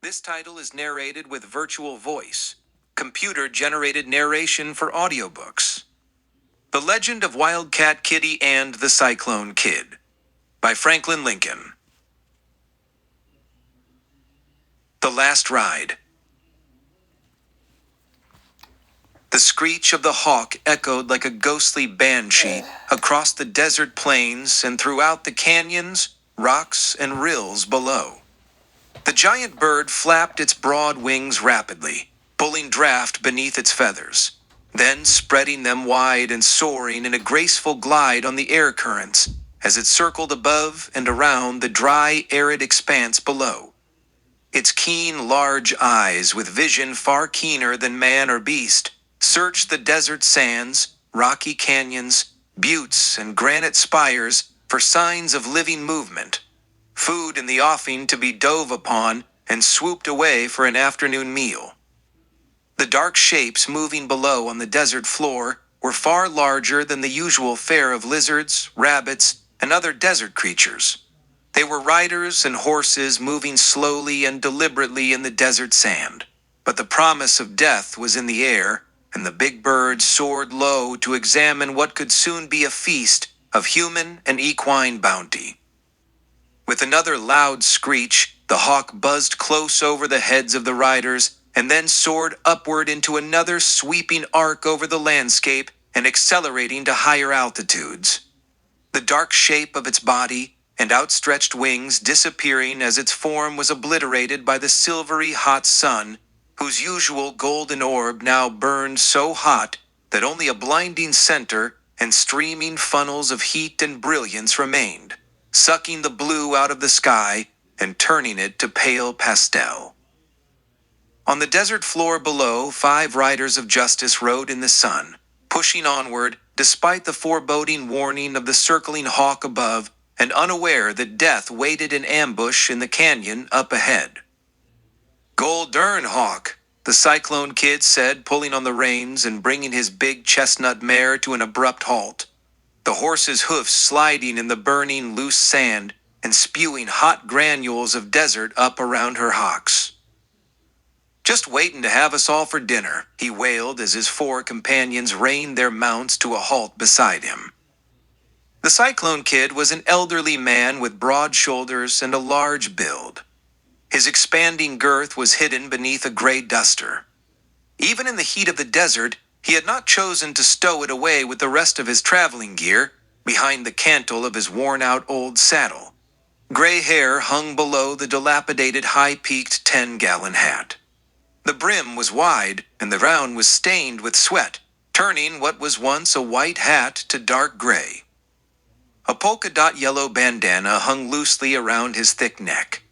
This title is narrated with virtual voice, computer-generated narration for audiobooks. The Legend of Wildcat Kitty and the Cyclone Kid by Franklin Lincoln. The Last Ride. The screech of the hawk echoed like a ghostly banshee across the desert plains and throughout the canyons, rocks, and rills below. The giant bird flapped its broad wings rapidly, pulling draft beneath its feathers, then spreading them wide and soaring in a graceful glide on the air currents as it circled above and around the dry, arid expanse below. Its keen, large eyes, with vision far keener than man or beast, searched the desert sands, rocky canyons, buttes, and granite spires for signs of living movement, food in the offing to be dove upon and swooped away for an afternoon meal. The dark shapes moving below on the desert floor were far larger than the usual fare of lizards, rabbits, and other desert creatures. They were riders and horses moving slowly and deliberately in the desert sand, but the promise of death was in the air, and the big bird soared low to examine what could soon be a feast of human and equine bounty. With another loud screech, the hawk buzzed close over the heads of the riders and then soared upward into another sweeping arc over the landscape and accelerating to higher altitudes. The dark shape of its body and outstretched wings disappearing as its form was obliterated by the silvery hot sun, whose usual golden orb now burned so hot that only a blinding center and streaming funnels of heat and brilliance remained, sucking the blue out of the sky and turning it to pale pastel. On the desert floor below, 5 riders of justice rode in the sun, pushing onward despite the foreboding warning of the circling hawk above and unaware that death waited in ambush in the canyon up ahead. "Gol durn, Hawk," the Cyclone Kid said, pulling on the reins and bringing his big chestnut mare to an abrupt halt, the horse's hoofs sliding in the burning loose sand and spewing hot granules of desert up around her hocks. "Just waiting to have us all for dinner," he wailed as his 4 companions reined their mounts to a halt beside him. The Cyclone Kid was an elderly man with broad shoulders and a large build. His expanding girth was hidden beneath a gray duster. Even in the heat of the desert, he had not chosen to stow it away with the rest of his traveling gear behind the cantle of his worn-out old saddle. Gray hair hung below the dilapidated high-peaked 10-gallon hat. The brim was wide, and the crown was stained with sweat, turning what was once a white hat to dark gray. A polka-dot yellow bandana hung loosely around his thick neck.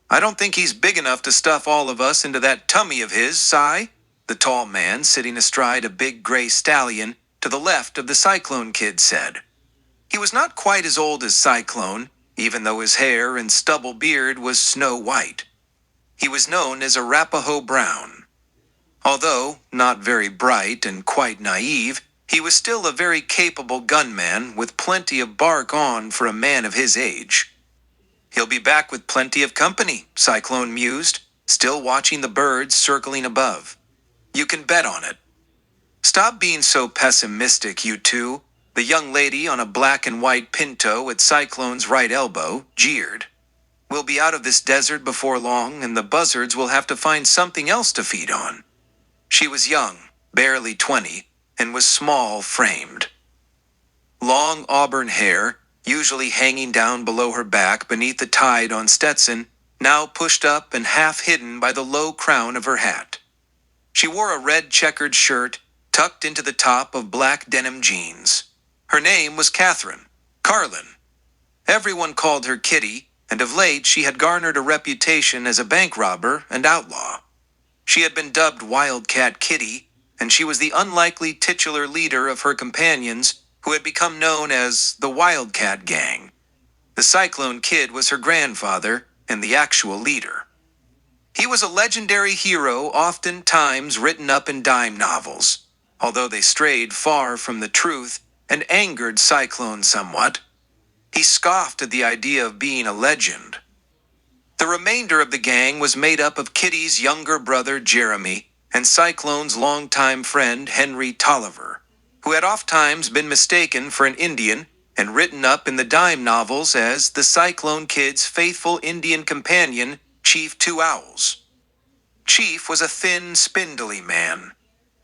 "I don't think he's big enough to stuff all of us into that tummy of his, Cy," the tall man sitting astride a big gray stallion to the left of the Cyclone Kid said. He was not quite as old as Cyclone, even though his hair and stubble beard was snow white. He was known as Arapaho Brown. Although not very bright and quite naive, he was still a very capable gunman with plenty of bark on for a man of his age. "He'll be back with plenty of company," Cyclone mused, still watching the birds circling above. "You can bet on it." "Stop being so pessimistic, you two," the young lady on a black and white pinto at Cyclone's right elbow jeered. "We'll be out of this desert before long, and the buzzards will have to find something else to feed on." She was young, barely 20, and was small-framed. Long auburn hair, usually hanging down below her back beneath the tied-on Stetson, now pushed up and half hidden by the low crown of her hat. She wore a red checkered shirt tucked into the top of black denim jeans. Her name was Catherine Carlin. Everyone called her Kitty, and of late she had garnered a reputation as a bank robber and outlaw. She had been dubbed Wildcat Kitty, and she was the unlikely titular leader of her companions who had become known as the Wildcat Gang. The Cyclone Kid was her grandfather and the actual leader. He was a legendary hero oftentimes written up in dime novels, although they strayed far from the truth and angered Cyclone somewhat. He scoffed at the idea of being a legend. The remainder of the gang was made up of Kitty's younger brother Jeremy and Cyclone's longtime friend Henry Tolliver, who had oftentimes been mistaken for an Indian and written up in the dime novels as the Cyclone Kid's faithful Indian companion, Chief Two Owls. Chief was a thin, spindly man.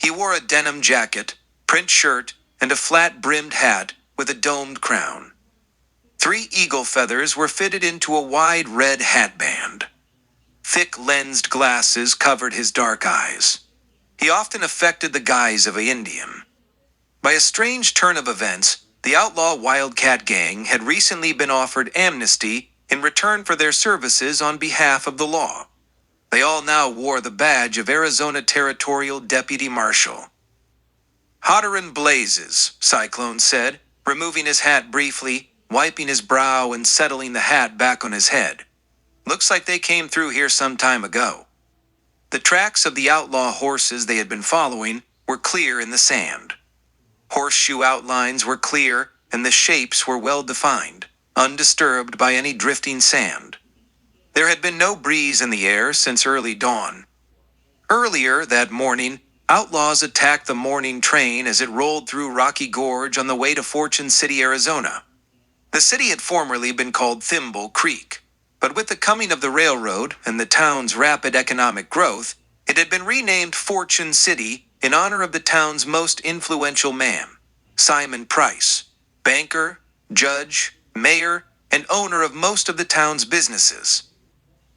He wore a denim jacket, print shirt, and a flat-brimmed hat with a domed crown. 3 eagle feathers were fitted into a wide red hatband. Thick lensed glasses covered his dark eyes. He often affected the guise of an Indian. By a strange turn of events, the outlaw Wildcat gang had recently been offered amnesty in return for their services on behalf of the law. They all now wore the badge of Arizona Territorial Deputy Marshal. "Hotter'n blazes," Cyclone said, removing his hat briefly, wiping his brow and settling the hat back on his head. "Looks like they came through here some time ago." The tracks of the outlaw horses they had been following were clear in the sand. Horseshoe outlines were clear, and the shapes were well defined, undisturbed by any drifting sand. There had been no breeze in the air since early dawn. Earlier that morning, outlaws attacked the morning train as it rolled through Rocky Gorge on the way to Fortune City, Arizona. The city had formerly been called Thimble Creek, but with the coming of the railroad and the town's rapid economic growth, it had been renamed Fortune City in honor of the town's most influential man, Simon Price, banker, judge, mayor, and owner of most of the town's businesses.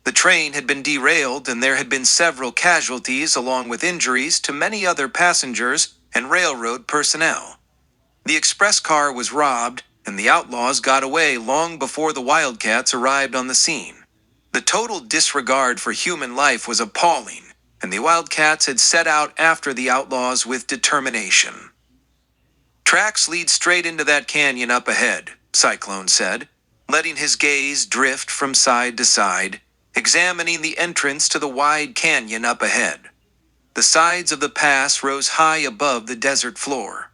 The train had been derailed and there had been several casualties along with injuries to many other passengers and railroad personnel. The express car was robbed, and the outlaws got away long before the Wildcats arrived on the scene. The total disregard for human life was appalling, and the Wildcats had set out after the outlaws with determination. "Tracks lead straight into that canyon up ahead," Cyclone said, letting his gaze drift from side to side, examining the entrance to the wide canyon up ahead. The sides of the pass rose high above the desert floor.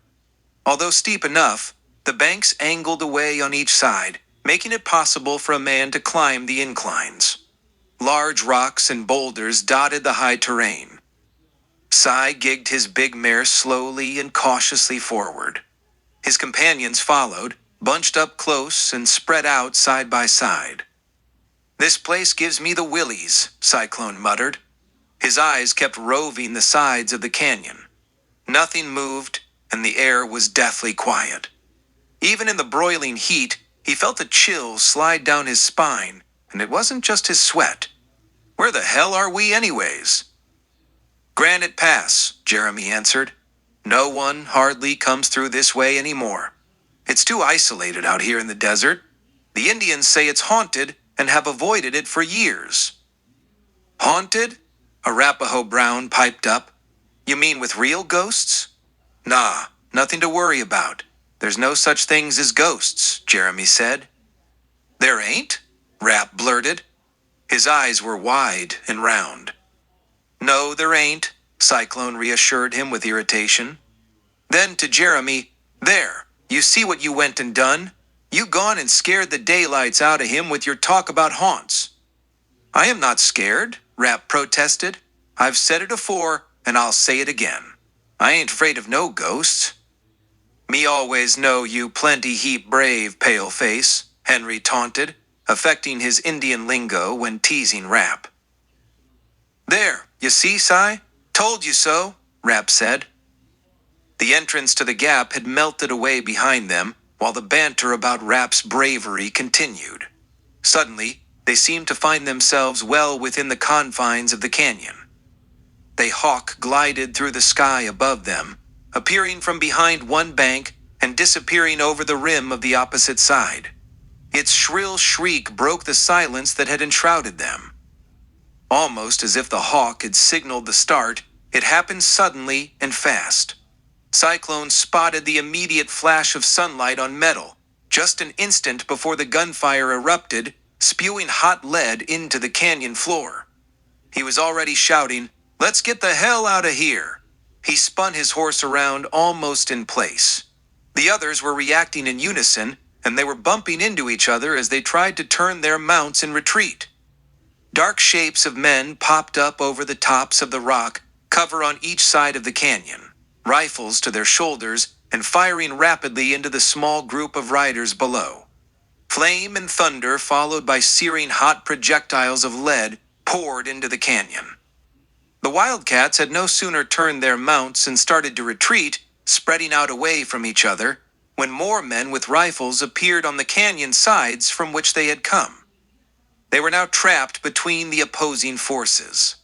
Although steep enough, the banks angled away on each side, making it possible for a man to climb the inclines. Large rocks and boulders dotted the high terrain. Cy gigged his big mare slowly and cautiously forward. His companions followed, bunched up close and spread out side by side. "This place gives me the willies," Cyclone muttered. His eyes kept roving the sides of the canyon. Nothing moved, and the air was deathly quiet. Even in the broiling heat, he felt a chill slide down his spine, and it wasn't just his sweat. "Where the hell are we anyways?" "Granite Pass," Jeremy answered. "No one hardly comes through this way anymore. It's too isolated out here in the desert. The Indians say it's haunted and have avoided it for years." "Haunted?" Arapaho Brown piped up. "You mean with real ghosts?" "Nah, nothing to worry about. There's no such things as ghosts," Jeremy said. "There ain't?" Rap blurted. His eyes were wide and round. "No, there ain't," Cyclone reassured him with irritation. Then to Jeremy, "There, you see what you went and done? You gone and scared the daylights out of him with your talk about haunts." "I am not scared," Rap protested. "I've said it afore, and I'll say it again. I ain't afraid of no ghosts." "Me always know you plenty heap brave, paleface," Henry taunted, affecting his Indian lingo when teasing Rap. "There, you see, Cy? Told you so," Rap said. The entrance to the gap had melted away behind them, while the banter about Rap's bravery continued. Suddenly, they seemed to find themselves well within the confines of the canyon. They hawk glided through the sky above them, appearing from behind one bank and disappearing over the rim of the opposite side. Its shrill shriek broke the silence that had enshrouded them. Almost as if the hawk had signaled the start, it happened suddenly and fast. Cyclone spotted the immediate flash of sunlight on metal, just an instant before the gunfire erupted, spewing hot lead into the canyon floor. He was already shouting, "Let's get the hell out of here!" He spun his horse around almost in place. The others were reacting in unison, and they were bumping into each other as they tried to turn their mounts in retreat. Dark shapes of men popped up over the tops of the rock cover on each side of the canyon, rifles to their shoulders and firing rapidly into the small group of riders below. Flame and thunder, followed by searing hot projectiles of lead, poured into the canyon. The Wildcats had no sooner turned their mounts and started to retreat, spreading out away from each other, when more men with rifles appeared on the canyon sides from which they had come. They were now trapped between the opposing forces.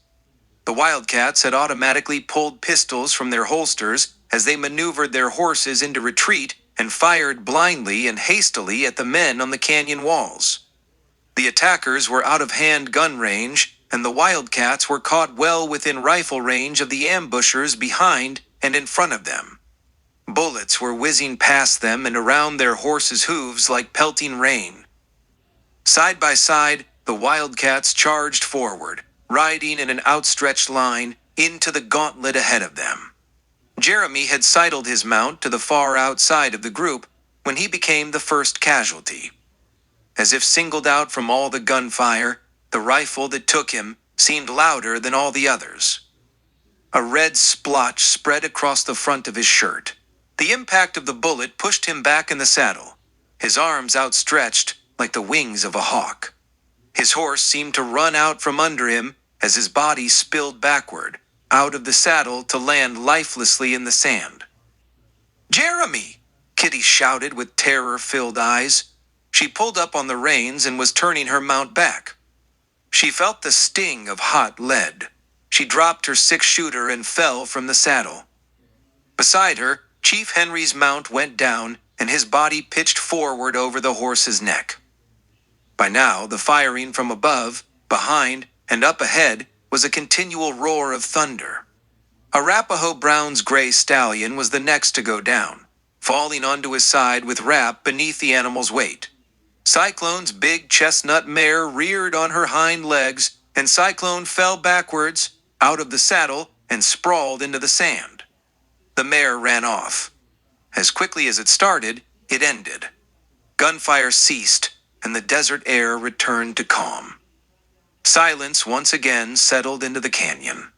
The Wildcats had automatically pulled pistols from their holsters as they maneuvered their horses into retreat and fired blindly and hastily at the men on the canyon walls. The attackers were out of hand gun range, and the Wildcats were caught well within rifle range of the ambushers behind and in front of them. Bullets were whizzing past them and around their horses' hooves like pelting rain. Side by side, the Wildcats charged forward, riding in an outstretched line into the gauntlet ahead of them. Jeremy had sidled his mount to the far outside of the group when he became the first casualty. As if singled out from all the gunfire, the rifle that took him seemed louder than all the others. A red splotch spread across the front of his shirt. The impact of the bullet pushed him back in the saddle, his arms outstretched like the wings of a hawk. His horse seemed to run out from under him as his body spilled backward, out of the saddle to land lifelessly in the sand. "Jeremy!" Kitty shouted with terror-filled eyes. She pulled up on the reins and was turning her mount back. She felt the sting of hot lead. She dropped her six-shooter and fell from the saddle. Beside her, Chief Henry's mount went down and his body pitched forward over the horse's neck. By now, the firing from above, behind, and up ahead was a continual roar of thunder. Arapaho Brown's gray stallion was the next to go down, falling onto his side with Rap beneath the animal's weight. Cyclone's big chestnut mare reared on her hind legs, and Cyclone fell backwards, out of the saddle, and sprawled into the sand. The mare ran off. As quickly as it started, it ended. Gunfire ceased, and the desert air returned to calm. Silence once again settled into the canyon.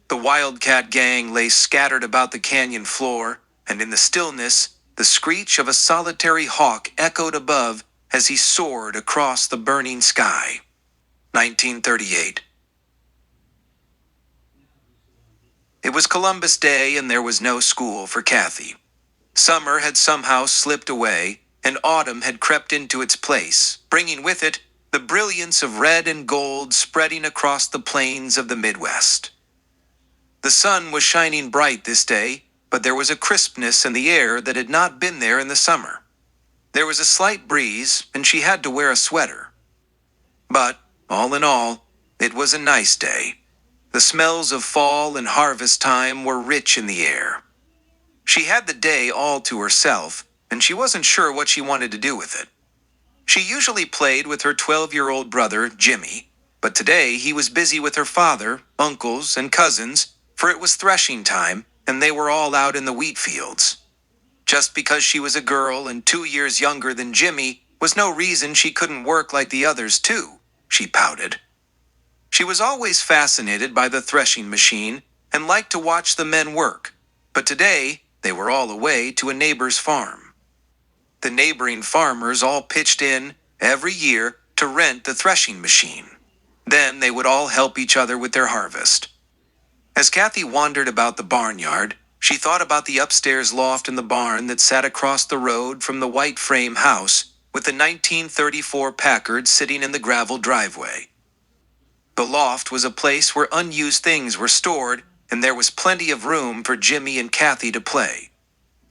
The Wildcat gang lay scattered about the canyon floor, and in the stillness, the screech of a solitary hawk echoed above as he soared across the burning sky. 1938. It was Columbus Day and there was no school for Kathy. Summer had somehow slipped away, and autumn had crept into its place, bringing with it the brilliance of red and gold spreading across the plains of the Midwest. The sun was shining bright this day, but there was a crispness in the air that had not been there in the summer. There was a slight breeze, and she had to wear a sweater. But, all in all, it was a nice day. The smells of fall and harvest time were rich in the air. She had the day all to herself, and she wasn't sure what she wanted to do with it. She usually played with her 12-year-old brother, Jimmy, but today he was busy with her father, uncles, and cousins, for it was threshing time, and they were all out in the wheat fields. Just because she was a girl and 2 years younger than Jimmy was no reason she couldn't work like the others too, she pouted. She was always fascinated by the threshing machine and liked to watch the men work, but today they were all away to a neighbor's farm. The neighboring farmers all pitched in every year to rent the threshing machine. Then they would all help each other with their harvest. As Kathy wandered about the barnyard, she thought about the upstairs loft in the barn that sat across the road from the white frame house with the 1934 Packard sitting in the gravel driveway. The loft was a place where unused things were stored, and there was plenty of room for Jimmy and Kathy to play.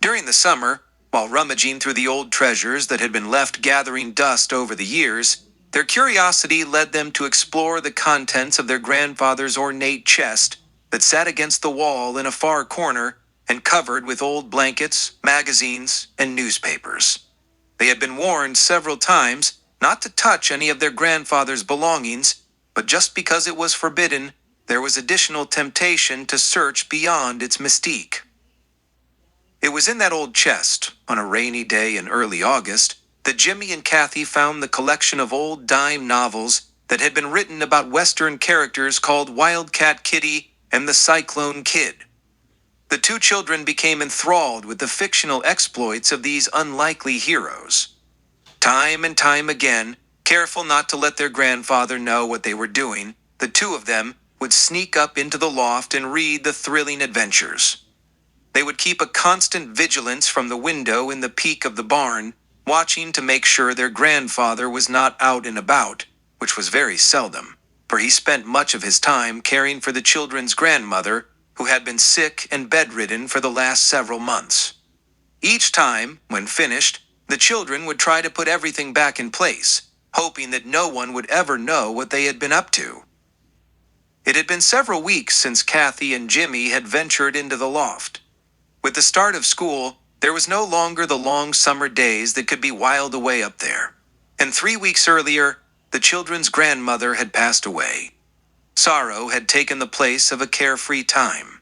During the summer, while rummaging through the old treasures that had been left gathering dust over the years, their curiosity led them to explore the contents of their grandfather's ornate chest that sat against the wall in a far corner and covered with old blankets, magazines, and newspapers. They had been warned several times not to touch any of their grandfather's belongings, but just because it was forbidden, there was additional temptation to search beyond its mystique. It was in that old chest, on a rainy day in early August, that Jimmy and Kathy found the collection of old dime novels that had been written about Western characters called Wildcat Kitty and the Cyclone Kid. The two children became enthralled with the fictional exploits of these unlikely heroes. Time and time again, careful not to let their grandfather know what they were doing, the two of them would sneak up into the loft and read the thrilling adventures. They would keep a constant vigilance from the window in the peak of the barn, watching to make sure their grandfather was not out and about, which was very seldom, for he spent much of his time caring for the children's grandmother, who had been sick and bedridden for the last several months. Each time, when finished, the children would try to put everything back in place, hoping that no one would ever know what they had been up to. It had been several weeks since Kathy and Jimmy had ventured into the loft. With the start of school, there was no longer the long summer days that could be whiled away up there. And 3 weeks earlier, the children's grandmother had passed away. Sorrow had taken the place of a carefree time.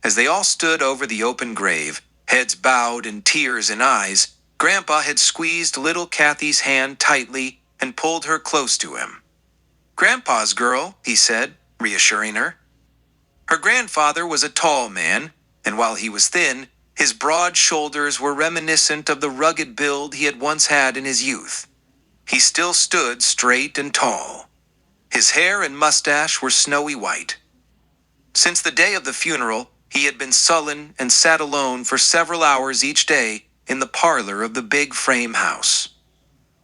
As they all stood over the open grave, heads bowed and tears in eyes, Grandpa had squeezed little Kathy's hand tightly and pulled her close to him. "Grandpa's girl," he said, reassuring her. Her grandfather was a tall man, and while he was thin, his broad shoulders were reminiscent of the rugged build he had once had in his youth. He still stood straight and tall. His hair and mustache were snowy white. Since the day of the funeral, he had been sullen and sat alone for several hours each day in the parlor of the big frame house.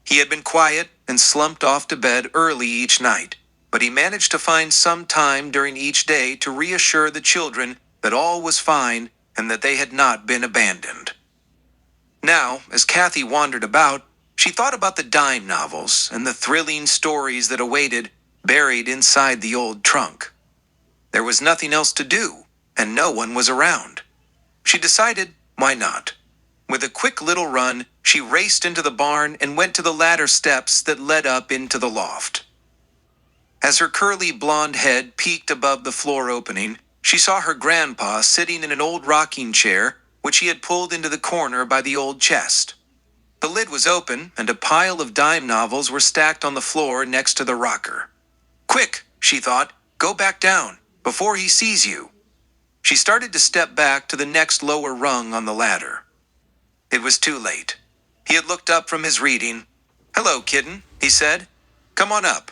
He had been quiet and slumped off to bed early each night, but he managed to find some time during each day to reassure the children that all was fine and that they had not been abandoned. Now, as Kathy wandered about, she thought about the dime novels and the thrilling stories that awaited, buried inside the old trunk. There was nothing else to do, and no one was around. She decided, why not? With a quick little run, she raced into the barn and went to the ladder steps that led up into the loft. As her curly blonde head peeked above the floor opening, she saw her grandpa sitting in an old rocking chair, which he had pulled into the corner by the old chest. The lid was open, and a pile of dime novels were stacked on the floor next to the rocker. "Quick," she thought, "go back down, before he sees you." She started to step back to the next lower rung on the ladder. It was too late. He had looked up from his reading. "Hello, kitten," he said. "Come on up."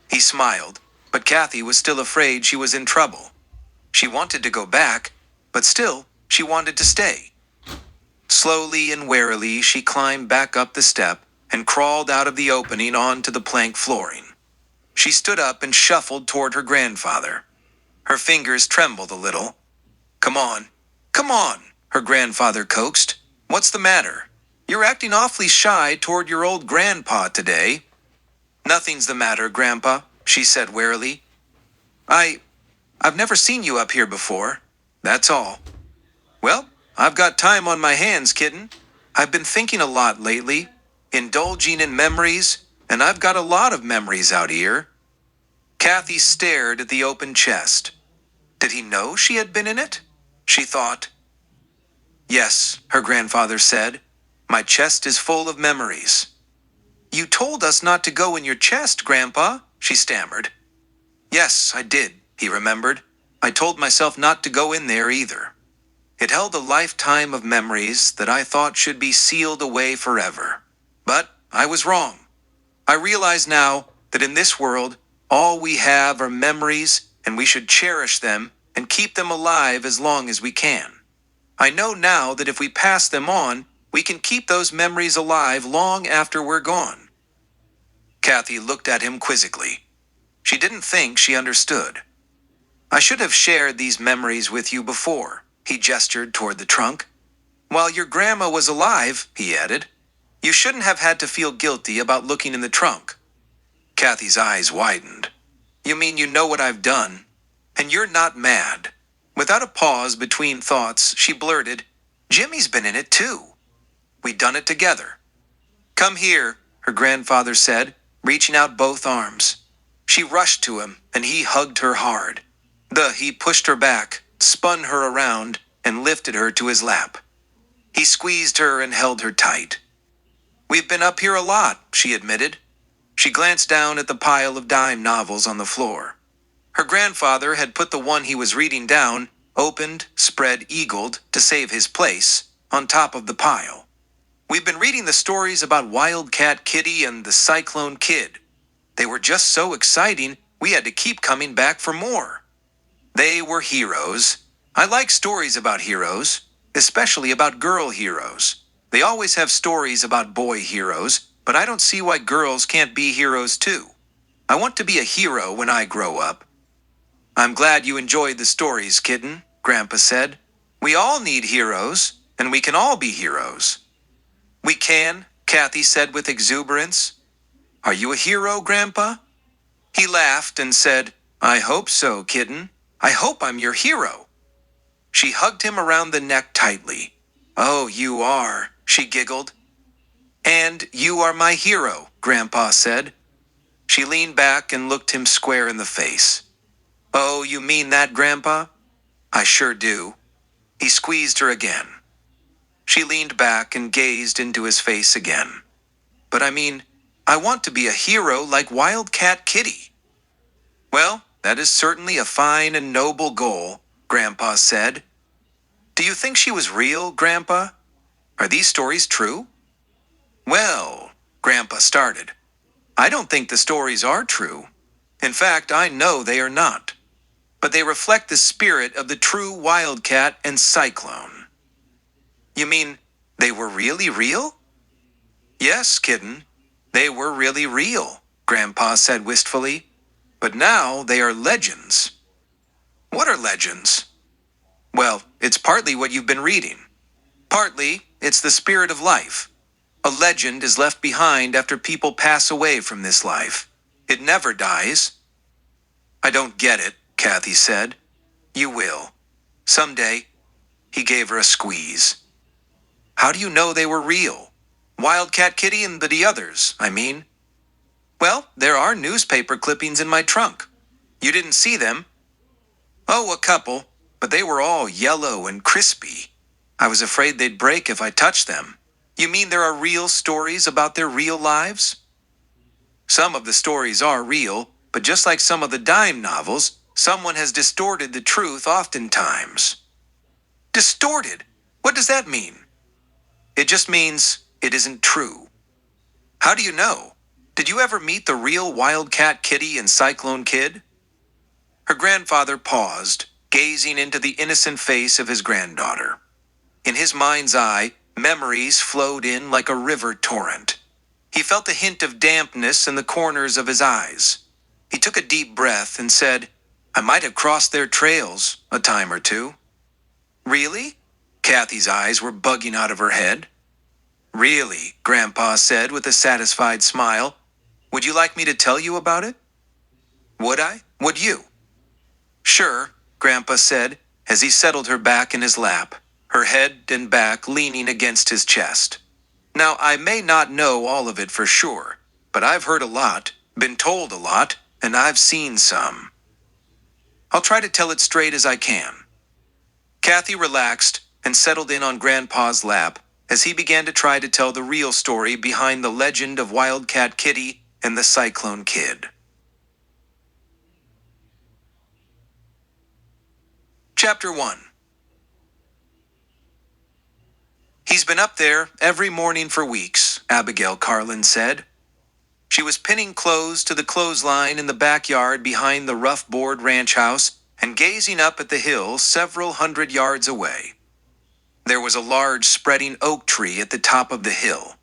He smiled, but Kathy was still afraid she was in trouble. She wanted to go back, but still, she wanted to stay. Slowly and warily, she climbed back up the step and crawled out of the opening onto the plank flooring. She stood up and shuffled toward her grandfather. Her fingers trembled a little. Come on, her grandfather coaxed. "What's the matter? You're acting awfully shy toward your old grandpa today." "Nothing's the matter, Grandpa," she said warily. I've never seen you up here before. That's all." "Well, I've got time on my hands, kitten. I've been thinking a lot lately, indulging in memories, and I've got a lot of memories out here." Kathy stared at the open chest. Did he know she had been in it? She thought. "Yes," her grandfather said. "My chest is full of memories." "You told us not to go in your chest, Grandpa," she stammered. "Yes, I did," he remembered. "I told myself not to go in there either. It held a lifetime of memories that I thought should be sealed away forever. But I was wrong. I realize now that in this world, all we have are memories, and we should cherish them and keep them alive as long as we can. I know now that if we pass them on, we can keep those memories alive long after we're gone." Kathy looked at him quizzically. She didn't think she understood. "I should have shared these memories with you before," he gestured toward the trunk. "While your grandma was alive," he added. "You shouldn't have had to feel guilty about looking in the trunk." Kathy's eyes widened. "You mean you know what I've done? And you're not mad?" Without a pause between thoughts, she blurted, "Jimmy's been in it too. We done it together." "Come here," her grandfather said, reaching out both arms. She rushed to him, and he hugged her hard. He pushed her back, spun her around, and lifted her to his lap. He squeezed her and held her tight. "We've been up here a lot," she admitted. She glanced down at the pile of dime novels on the floor. Her grandfather had put the one he was reading down, opened, spread-eagled, to save his place, on top of the pile. We've been reading the stories about Wildcat Kitty and the Cyclone Kid. They were just so exciting, we had to keep coming back for more. They were heroes. I like stories about heroes, especially about girl heroes. They always have stories about boy heroes, but I don't see why girls can't be heroes too. I want to be a hero when I grow up. I'm glad you enjoyed the stories, kitten, Grandpa said. We all need heroes, and we can all be heroes. We can, Kathy said with exuberance. Are you a hero, Grandpa? He laughed and said, I hope so, kitten. I hope I'm your hero. She hugged him around the neck tightly. Oh, you are, she giggled. And you are my hero, Grandpa said. She leaned back and looked him square in the face. Oh, you mean that, Grandpa? I sure do. He squeezed her again. She leaned back and gazed into his face again. But I want to be a hero like Wildcat Kitty. Well, that is certainly a fine and noble goal, Grandpa said. Do you think she was real, Grandpa? Are these stories true? Well, Grandpa started. I don't think the stories are true. In fact, I know they are not. But they reflect the spirit of the true Wildcat and Cyclone. You mean they were really real? Yes, kitten. They were really real, Grandpa said wistfully. But now they are legends. What are legends? Well, it's partly what you've been reading. Partly, it's the spirit of life. A legend is left behind after people pass away from this life. It never dies. I don't get it, Kathy said. You will. Someday. He gave her a squeeze. How do you know they were real? Wildcat Kitty and the others, I mean. Well, there are newspaper clippings in my trunk. You didn't see them? Oh, a couple, but they were all yellow and crispy. I was afraid they'd break if I touched them. You mean there are real stories about their real lives? Some of the stories are real, but just like some of the dime novels, someone has distorted the truth oftentimes. Distorted? What does that mean? It just means it isn't true. How do you know? Did you ever meet the real Wildcat Kitty and Cyclone Kid? Her grandfather paused, gazing into the innocent face of his granddaughter. In his mind's eye, memories flowed in like a river torrent. He felt a hint of dampness in the corners of his eyes. He took a deep breath and said, I might have crossed their trails a time or two. Really? Kathy's eyes were bugging out of her head. Really, Grandpa said with a satisfied smile. Would you like me to tell you about it? Would I? Would you? Sure, Grandpa said, as he settled her back in his lap, her head and back leaning against his chest. Now, I may not know all of it for sure, but I've heard a lot, been told a lot, and I've seen some. I'll try to tell it straight as I can. Kathy relaxed and settled in on Grandpa's lap as he began to try to tell the real story behind the legend of Wildcat Kitty and the Cyclone Kid. Chapter 1. He's been up there every morning for weeks, Abigail Carlin said. She was pinning clothes to the clothesline in the backyard behind the rough board ranch house and gazing up at the hill several hundred yards away. There was a large spreading oak tree at the top of the hill.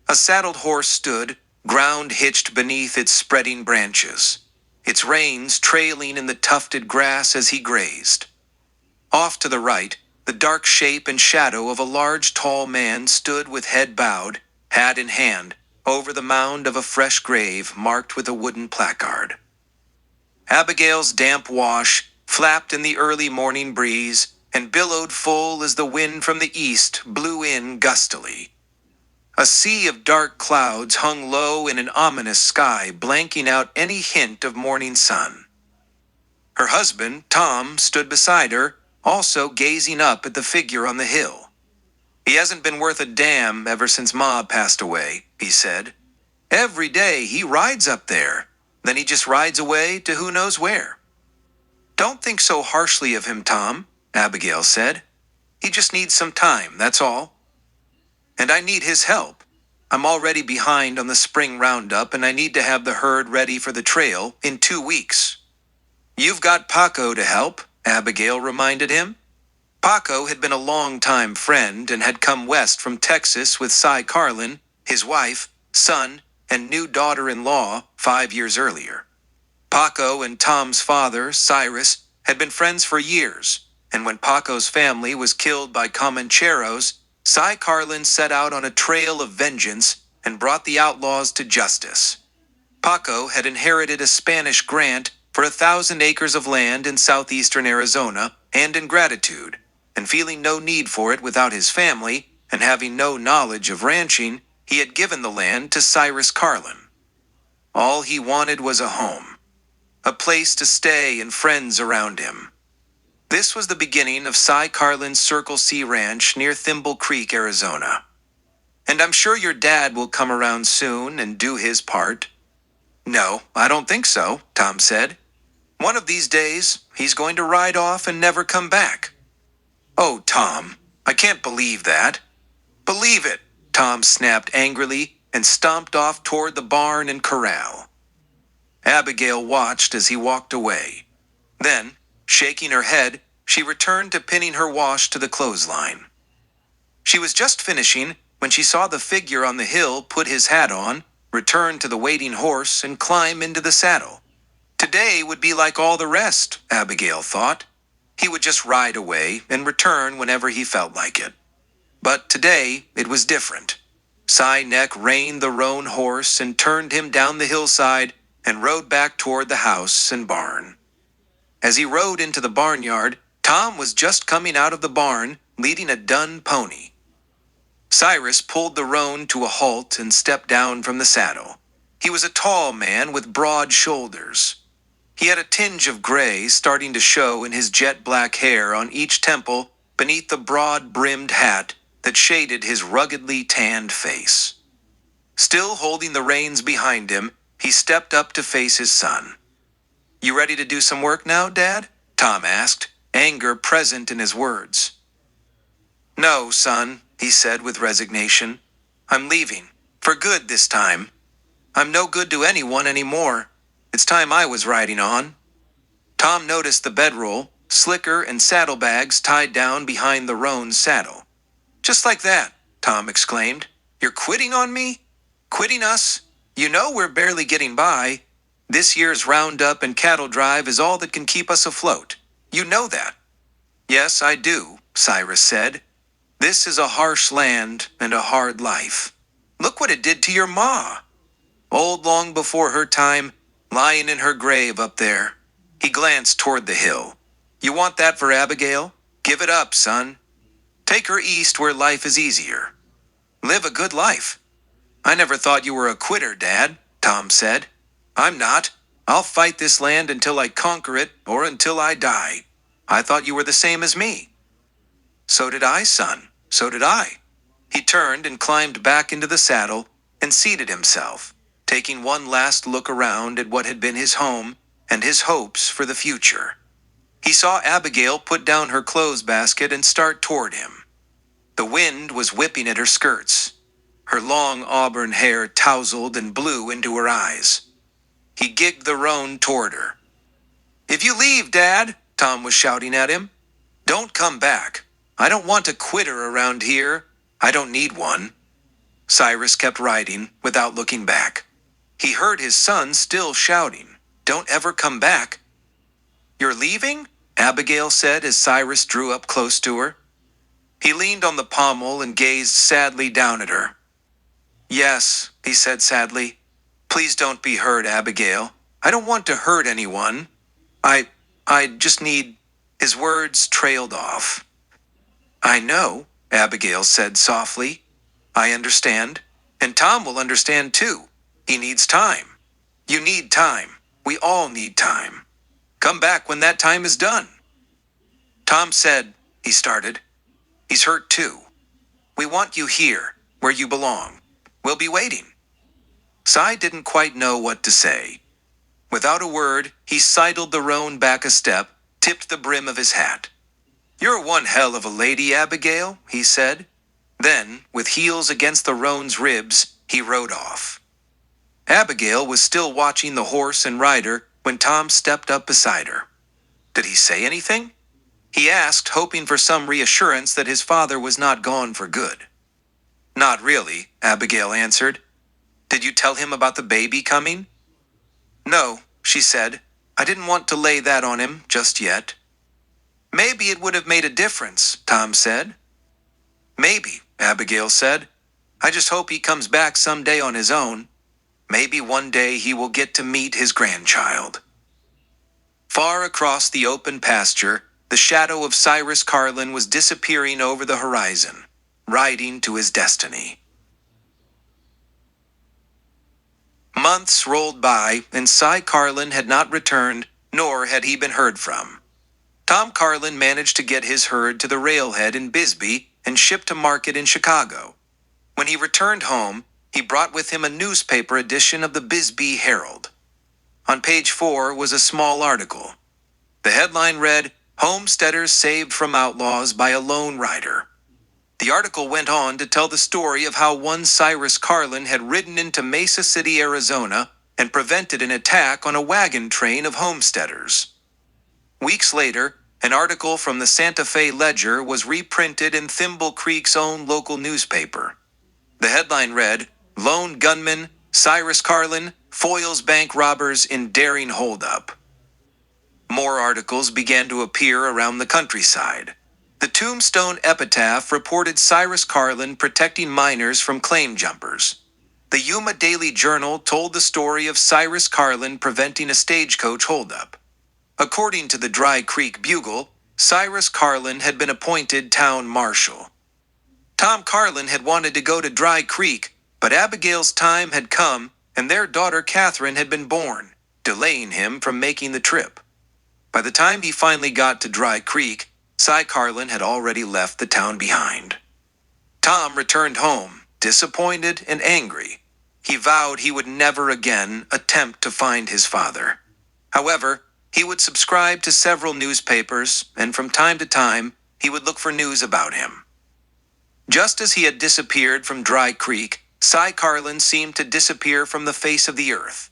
A saddled horse stood, ground hitched beneath its spreading branches, its reins trailing in the tufted grass as he grazed. Off to the right, the dark shape and shadow of a large tall man stood with head bowed, hat in hand, over the mound of a fresh grave marked with a wooden placard. Abigail's damp wash flapped in the early morning breeze and billowed full as the wind from the east blew in gustily. A sea of dark clouds hung low in an ominous sky, blanking out any hint of morning sun. Her husband, Tom, stood beside her, also gazing up at the figure on the hill. He hasn't been worth a damn ever since Ma passed away, he said. Every day he rides up there. Then he just rides away to who knows where. Don't think so harshly of him, Tom, Abigail said. He just needs some time, that's all. And I need his help. I'm already behind on the spring roundup, and I need to have the herd ready for the trail in 2 weeks. You've got Paco to help, Abigail reminded him. Paco had been a long-time friend and had come west from Texas with Cy Carlin, his wife, son, and new daughter-in-law 5 years earlier. Paco and Tom's father, Cyrus, had been friends for years, and when Paco's family was killed by Comancheros, Cy Carlin set out on a trail of vengeance and brought the outlaws to justice. Paco had inherited a Spanish grant for 1,000 acres of land in southeastern Arizona, and in gratitude, and feeling no need for it without his family, and having no knowledge of ranching, he had given the land to Cyrus Carlin. All he wanted was a home, a place to stay and friends around him. This was the beginning of Cy Carlin's Circle C Ranch near Thimble Creek, Arizona. And I'm sure your dad will come around soon and do his part. No, I don't think so, Tom said. One of these days, he's going to ride off and never come back. Oh, Tom, I can't believe that. Believe it, Tom snapped angrily and stomped off toward the barn and corral. Abigail watched as he walked away. Then, shaking her head, she returned to pinning her wash to the clothesline. She was just finishing when she saw the figure on the hill put his hat on, return to the waiting horse, and climb into the saddle. Today would be like all the rest, Abigail thought. He would just ride away and return whenever he felt like it. But today it was different. Cy Neck reined the roan horse and turned him down the hillside and rode back toward the house and barn. As he rode into the barnyard, Tom was just coming out of the barn, leading a dun pony. Cyrus pulled the roan to a halt and stepped down from the saddle. He was a tall man with broad shoulders. He had a tinge of gray starting to show in his jet-black hair on each temple beneath the broad-brimmed hat that shaded his ruggedly tanned face. Still holding the reins behind him, he stepped up to face his son. You ready to do some work now, Dad? Tom asked, anger present in his words. No, son, he said with resignation. I'm leaving. For good this time. I'm no good to anyone anymore. It's time I was riding on. Tom noticed the bedroll, slicker, and saddlebags tied down behind the roan's saddle. Just like that, Tom exclaimed. You're quitting on me? Quitting us? You know we're barely getting by. This year's roundup and cattle drive is all that can keep us afloat. You know that. Yes, I do, Cyrus said. This is a harsh land and a hard life. Look what it did to your ma. Old long before her time, lying in her grave up there. He glanced toward the hill. You want that for Abigail? Give it up, son. Take her east where life is easier. Live a good life. I never thought you were a quitter, Dad, Tom said. I'm not. I'll fight this land until I conquer it or until I die. I thought you were the same as me. So did I, son. So did I. He turned and climbed back into the saddle and seated himself, taking one last look around at what had been his home and his hopes for the future. He saw Abigail put down her clothes basket and start toward him. The wind was whipping at her skirts. Her long auburn hair tousled and blew into her eyes. He gigged the roan toward her. If you leave, Dad, Tom was shouting at him, don't come back. I don't want a quitter around here. I don't need one. Cyrus kept riding without looking back. He heard his son still shouting, don't ever come back. You're leaving? Abigail said as Cyrus drew up close to her. He leaned on the pommel and gazed sadly down at her. Yes, he said sadly. Please don't be hurt, Abigail. I don't want to hurt anyone. I just need... His words trailed off. I know, Abigail said softly. I understand. And Tom will understand too. He needs time. You need time. We all need time. Come back when that time is done. Tom said, he started. He's hurt too. We want you here, where you belong. We'll be waiting. Cy didn't quite know what to say. Without a word, he sidled the roan back a step, tipped the brim of his hat. "You're one hell of a lady, Abigail," he said. Then, with heels against the roan's ribs, he rode off. Abigail was still watching the horse and rider when Tom stepped up beside her. "Did he say anything?" he asked, hoping for some reassurance that his father was not gone for good. "Not really," Abigail answered. "Did you tell him about the baby coming?" "No," she said. "I didn't want to lay that on him just yet." "Maybe it would have made a difference," Tom said. "Maybe," Abigail said. "I just hope he comes back someday on his own. Maybe one day he will get to meet his grandchild." Far across the open pasture, the shadow of Cyrus Carlin was disappearing over the horizon, riding to his destiny. Months rolled by, and Cy Carlin had not returned, nor had he been heard from. Tom Carlin managed to get his herd to the railhead in Bisbee and shipped to market in Chicago. When he returned home, he brought with him a newspaper edition of the Bisbee Herald. On page 4 was a small article. The headline read, "Homesteaders Saved from Outlaws by a Lone Rider." The article went on to tell the story of how one Cyrus Carlin had ridden into Mesa City, Arizona, and prevented an attack on a wagon train of homesteaders. Weeks later, an article from the Santa Fe Ledger was reprinted in Thimble Creek's own local newspaper. The headline read, "Lone Gunman, Cyrus Carlin, foils bank robbers in daring holdup." More articles began to appear around the countryside. The Tombstone Epitaph reported Cyrus Carlin protecting miners from claim jumpers. The Yuma Daily Journal told the story of Cyrus Carlin preventing a stagecoach holdup. According to the Dry Creek Bugle, Cyrus Carlin had been appointed town marshal. Tom Carlin had wanted to go to Dry Creek, but Abigail's time had come, and their daughter Catherine had been born, delaying him from making the trip. By the time he finally got to Dry Creek, Cy Carlin had already left the town behind. Tom returned home, disappointed and angry. He vowed he would never again attempt to find his father. However, he would subscribe to several newspapers, and from time to time, he would look for news about him. Just as he had disappeared from Dry Creek, Cy Carlin seemed to disappear from the face of the earth.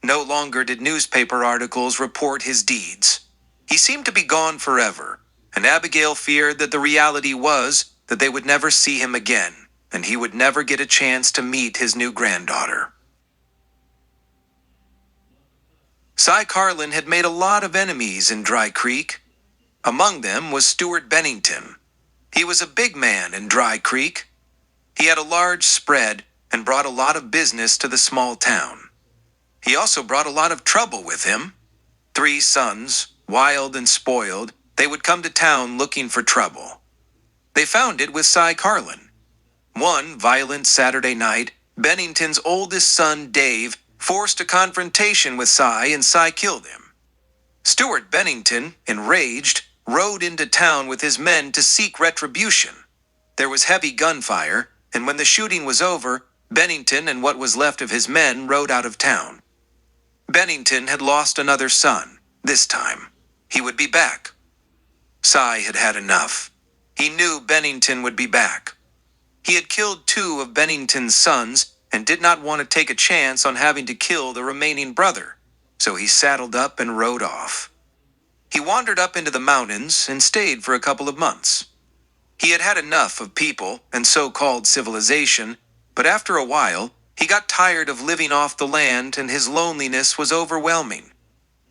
No longer did newspaper articles report his deeds. He seemed to be gone forever, and Abigail feared that the reality was that they would never see him again, and he would never get a chance to meet his new granddaughter. Cy Carlin had made a lot of enemies in Dry Creek. Among them was Stuart Bennington. He was a big man in Dry Creek. He had a large spread and brought a lot of business to the small town. He also brought a lot of trouble with him. 3 sons, wild and spoiled, they would come to town looking for trouble. They found it with Cy Carlin. One violent Saturday night, Bennington's oldest son, Dave, forced a confrontation with Cy, and Cy killed him. Stuart Bennington, enraged, rode into town with his men to seek retribution. There was heavy gunfire, and when the shooting was over, Bennington and what was left of his men rode out of town. Bennington had lost another son. This time, he would be back. Cy had had enough. He knew Bennington would be back. He had killed 2 of Bennington's sons and did not want to take a chance on having to kill the remaining brother, so he saddled up and rode off. He wandered up into the mountains and stayed for a couple of months. He had had enough of people and so-called civilization, but after a while, he got tired of living off the land and his loneliness was overwhelming.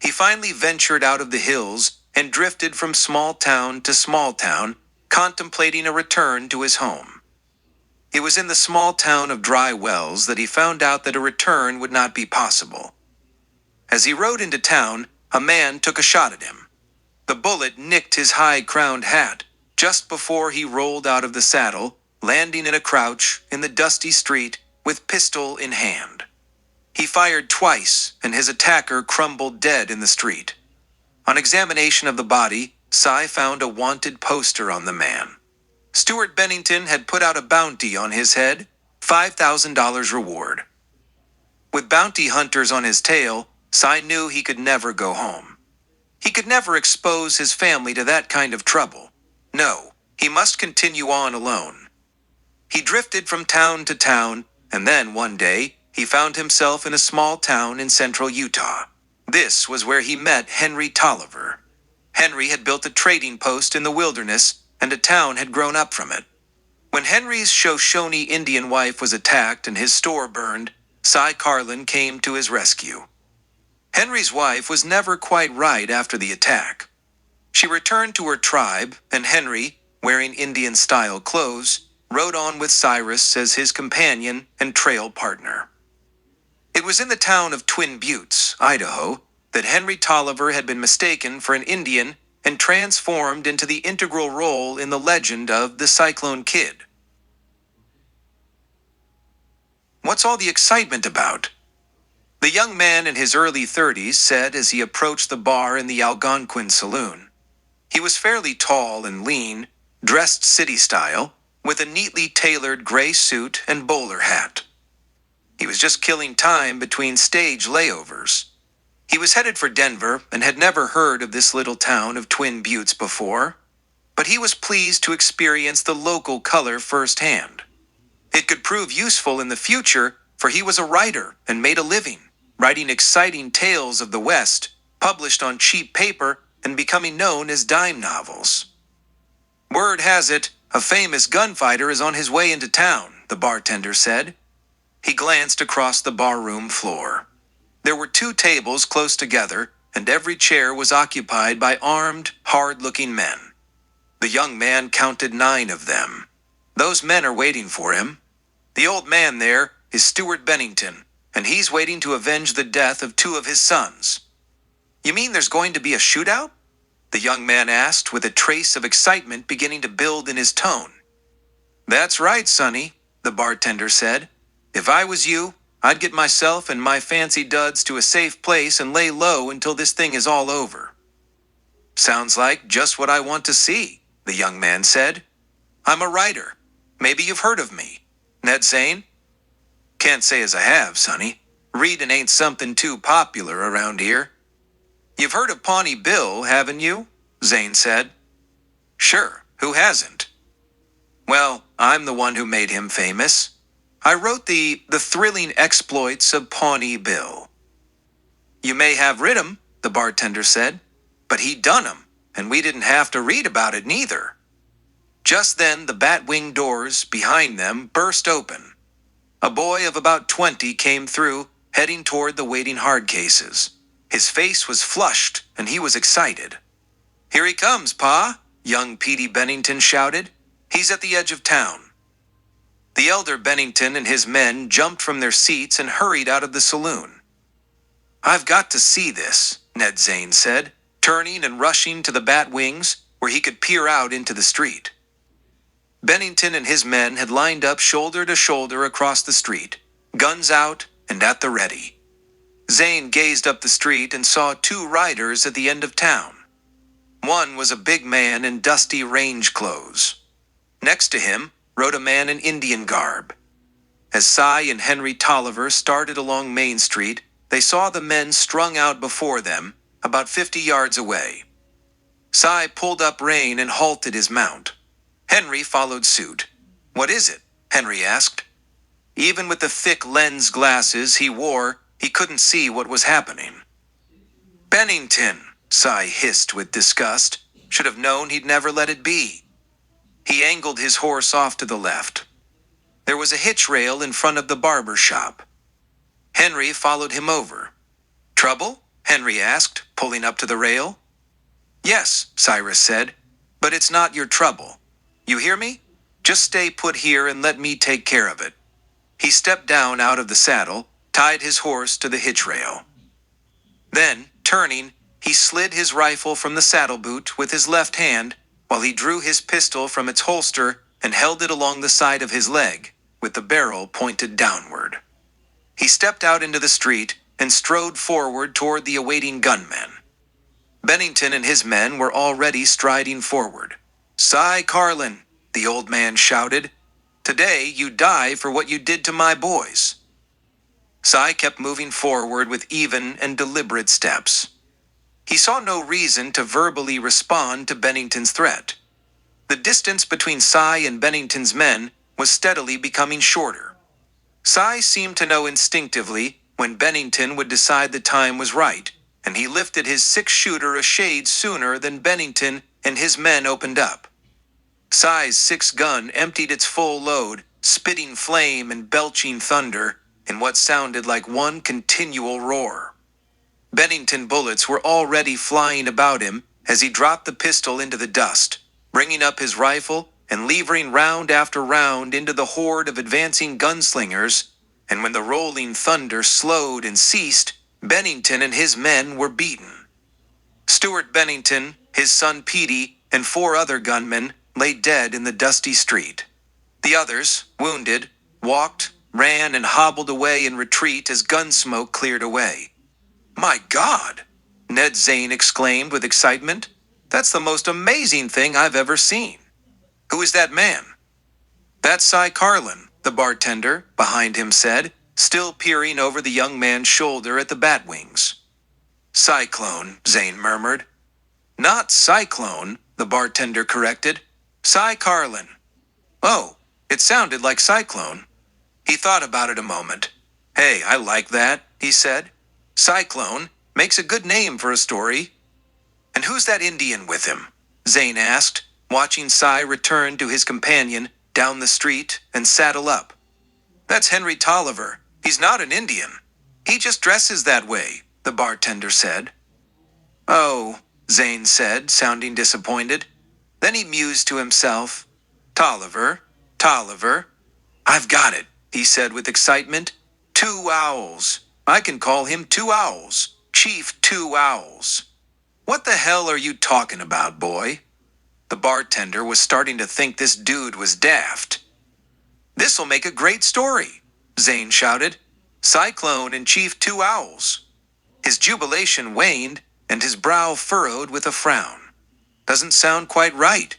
He finally ventured out of the hills and drifted from small town to small town, contemplating a return to his home. It was in the small town of Dry Wells that he found out that a return would not be possible. As he rode into town, a man took a shot at him. The bullet nicked his high-crowned hat just before he rolled out of the saddle, landing in a crouch in the dusty street with pistol in hand. He fired twice, and his attacker crumbled dead in the street. On examination of the body, Cy found a wanted poster on the man. Stuart Bennington had put out a bounty on his head, $5,000 reward. bounty hunters on his tail, Cy knew he could never go home. He could never expose his family to that kind of trouble. No, he must continue on alone. He drifted from town to town, and then one day, he found himself in a small town in central Utah. This was where he met Henry Tolliver. Henry had built a trading post in the wilderness, and a town had grown up from it. When Henry's Shoshone Indian wife was attacked and his store burned, Cy Carlin came to his rescue. Henry's wife was never quite right after the attack. She returned to her tribe, and Henry, wearing Indian-style clothes, rode on with Cyrus as his companion and trail partner. It was in the town of Twin Buttes, Idaho, that Henry Tolliver had been mistaken for an Indian and transformed into the integral role in the legend of the Cyclone Kid. What's all the excitement about? The young man in his early 30s said as he approached the bar in the Algonquin saloon. He was fairly tall and lean, dressed city-style, with a neatly tailored gray suit and bowler hat. He was just killing time between stage layovers. He was headed for Denver and had never heard of this little town of Twin Buttes before, but he was pleased to experience the local color firsthand. It could prove useful in the future, for he was a writer and made a living, writing exciting tales of the West, published on cheap paper and becoming known as dime novels. Word has it, a famous gunfighter is on his way into town, the bartender said. He glanced across the barroom floor. There were 2 tables close together, and every chair was occupied by armed, hard-looking men. The young man counted 9 of them. Those men are waiting for him. The old man there is Stuart Bennington, and he's waiting to avenge the death of 2 of his sons. You mean there's going to be a shootout? The young man asked with a trace of excitement beginning to build in his tone. That's right, Sonny, the bartender said. If I was you, I'd get myself and my fancy duds to a safe place and lay low until this thing is all over. Sounds like just what I want to see, the young man said. I'm a writer. Maybe you've heard of me. Ned Zane? Can't say as I have, Sonny. Reading ain't something too popular around here. You've heard of Pawnee Bill, haven't you? Zane said. Sure, who hasn't? Well, I'm the one who made him famous. I wrote the thrilling exploits of Pawnee Bill. You may have read 'em, the bartender said, but he done 'em, and we didn't have to read about it neither. Just then the bat-wing doors behind them burst open. A boy of about 20 came through, heading toward the waiting hard cases. His face was flushed, and he was excited. Here he comes, Pa, young Petey Bennington shouted. He's at the edge of town. The elder Bennington and his men jumped from their seats and hurried out of the saloon. I've got to see this, Ned Zane said, turning and rushing to the bat wings, where he could peer out into the street. Bennington and his men had lined up shoulder to shoulder across the street, guns out and at the ready. Zane gazed up the street and saw 2 riders at the end of town. One was a big man in dusty range clothes. Next to him rode a man in Indian garb. As Cy and Henry Tolliver started along Main Street, they saw the men strung out before them, about 50 yards away. Cy pulled up rein and halted his mount. Henry followed suit. What is it? Henry asked. Even with the thick lens glasses he wore, he couldn't see what was happening. Bennington, Cy hissed with disgust. Should have known he'd never let it be. He angled his horse off to the left. There was a hitch rail in front of the barber shop. Henry followed him over. Trouble? Henry asked, pulling up to the rail. Yes, Cyrus said, but it's not your trouble. You hear me? Just stay put here and let me take care of it. He stepped down out of the saddle, tied his horse to the hitch rail. Then, turning, he slid his rifle from the saddle boot with his left hand, while he drew his pistol from its holster and held it along the side of his leg, with the barrel pointed downward. He stepped out into the street and strode forward toward the awaiting gunmen. Bennington and his men were already striding forward. Cy Carlin, the old man shouted. Today you die for what you did to my boys. Cy kept moving forward with even and deliberate steps. He saw no reason to verbally respond to Bennington's threat. The distance between Cy and Bennington's men was steadily becoming shorter. Cy seemed to know instinctively when Bennington would decide the time was right, and he lifted his six-shooter a shade sooner than Bennington and his men opened up. Cy's six-gun emptied its full load, spitting flame and belching thunder, in what sounded like one continual roar. Bennington bullets were already flying about him as he dropped the pistol into the dust, bringing up his rifle and levering round after round into the horde of advancing gunslingers, and when the rolling thunder slowed and ceased, Bennington and his men were beaten. Stuart Bennington, his son Petey, and 4 other gunmen lay dead in the dusty street. The others, wounded, walked, ran, and hobbled away in retreat as gun smoke cleared away. "My God!" Ned Zane exclaimed with excitement. "That's the most amazing thing I've ever seen." "Who is that man?" "That's Cy Carlin," the bartender behind him said, still peering over the young man's shoulder at the batwings. "Cyclone," Zane murmured. "Not Cyclone," the bartender corrected. "Cy Carlin." "Oh, it sounded like Cyclone." He thought about it a moment. "Hey, I like that," he said. "Cyclone makes a good name for a story." "And who's that Indian with him?" Zane asked, watching Cy return to his companion down the street and saddle up. "That's Henry Tolliver. He's not an Indian. He just dresses that way," the bartender said. "Oh," Zane said, sounding disappointed. Then he mused to himself. Tolliver. "I've got it," he said with excitement. "Two Owls. I can call him Two Owls. Chief Two Owls." "What the hell are you talking about, boy?" The bartender was starting to think this dude was daft. "This'll make a great story," Zane shouted. "Cyclone and Chief Two Owls." His jubilation waned, and his brow furrowed with a frown. "Doesn't sound quite right."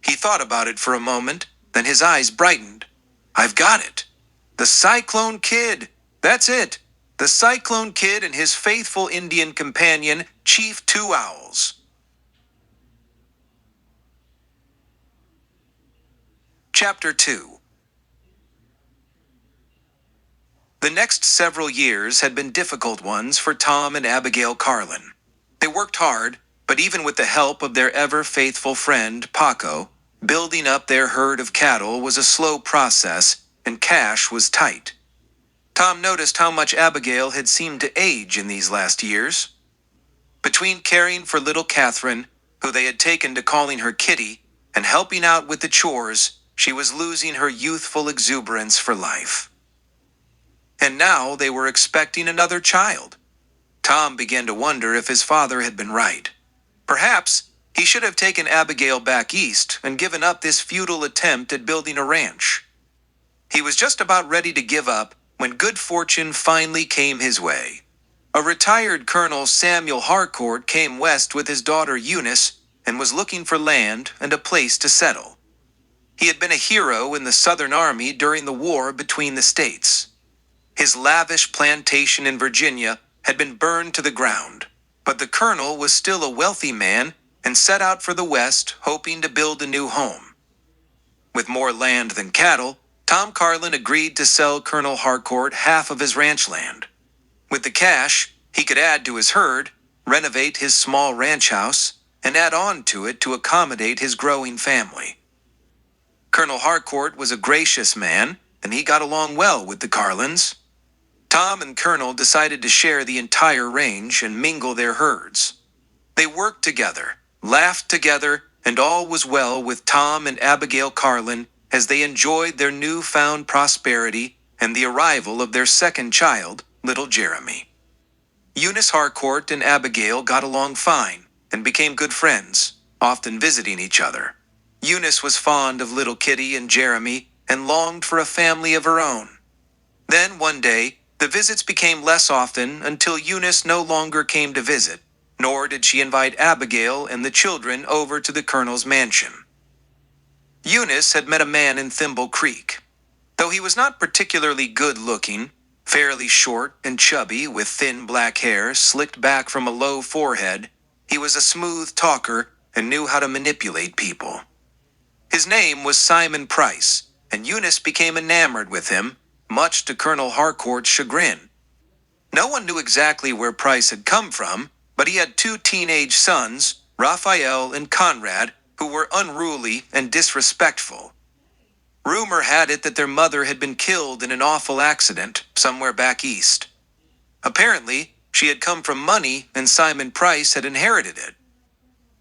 He thought about it for a moment, then his eyes brightened. "I've got it. The Cyclone Kid. That's it. The Cyclone Kid and his faithful Indian companion, Chief Two Owls." Chapter 2. The next several years had been difficult ones for Tom and Abigail Carlin. They worked hard, but even with the help of their ever-faithful friend, Paco, building up their herd of cattle was a slow process, and cash was tight. Tom noticed how much Abigail had seemed to age in these last years. Between caring for little Catherine, who they had taken to calling her Kitty, and helping out with the chores, she was losing her youthful exuberance for life. And now they were expecting another child. Tom began to wonder if his father had been right. Perhaps he should have taken Abigail back east and given up this futile attempt at building a ranch. He was just about ready to give up when good fortune finally came his way. A retired Colonel Samuel Harcourt came west with his daughter Eunice and was looking for land and a place to settle. He had been a hero in the Southern Army during the war between the states. His lavish plantation in Virginia had been burned to the ground, but the colonel was still a wealthy man and set out for the West hoping to build a new home. With more land than cattle, Tom Carlin agreed to sell Colonel Harcourt half of his ranch land. With the cash, he could add to his herd, renovate his small ranch house, and add on to it to accommodate his growing family. Colonel Harcourt was a gracious man, and he got along well with the Carlins. Tom and Colonel decided to share the entire range and mingle their herds. They worked together, laughed together, and all was well with Tom and Abigail Carlin as they enjoyed their newfound prosperity and the arrival of their second child, little Jeremy. Eunice Harcourt and Abigail got along fine and became good friends, often visiting each other. Eunice was fond of little Kitty and Jeremy and longed for a family of her own. Then one day, the visits became less often until Eunice no longer came to visit, nor did she invite Abigail and the children over to the colonel's mansion. Eunice had met a man in Thimble Creek. Though he was not particularly good-looking, Fairly short and chubby, with thin black hair slicked back from a low forehead, he was a smooth talker and knew how to manipulate people. His name was Simon Price, and Eunice became enamored with him, much to Colonel Harcourt's chagrin. No one knew exactly where Price had come from, but he had two teenage sons, Raphael and Conrad, who were unruly and disrespectful. Rumor had it that their mother had been killed in an awful accident somewhere back east. Apparently, she had come from money and Simon Price had inherited it.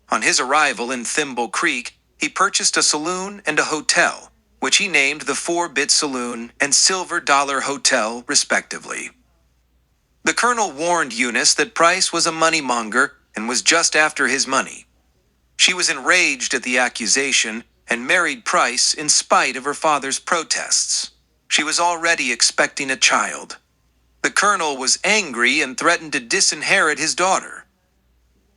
On his arrival in Thimble Creek, he purchased a saloon and a hotel, which he named the 4-Bit Saloon and Silver Dollar Hotel, respectively. The colonel warned Eunice that Price was a moneymonger and was just after his money. She was enraged at the accusation and married Price in spite of her father's protests. She was already expecting a child. The colonel was angry and threatened to disinherit his daughter.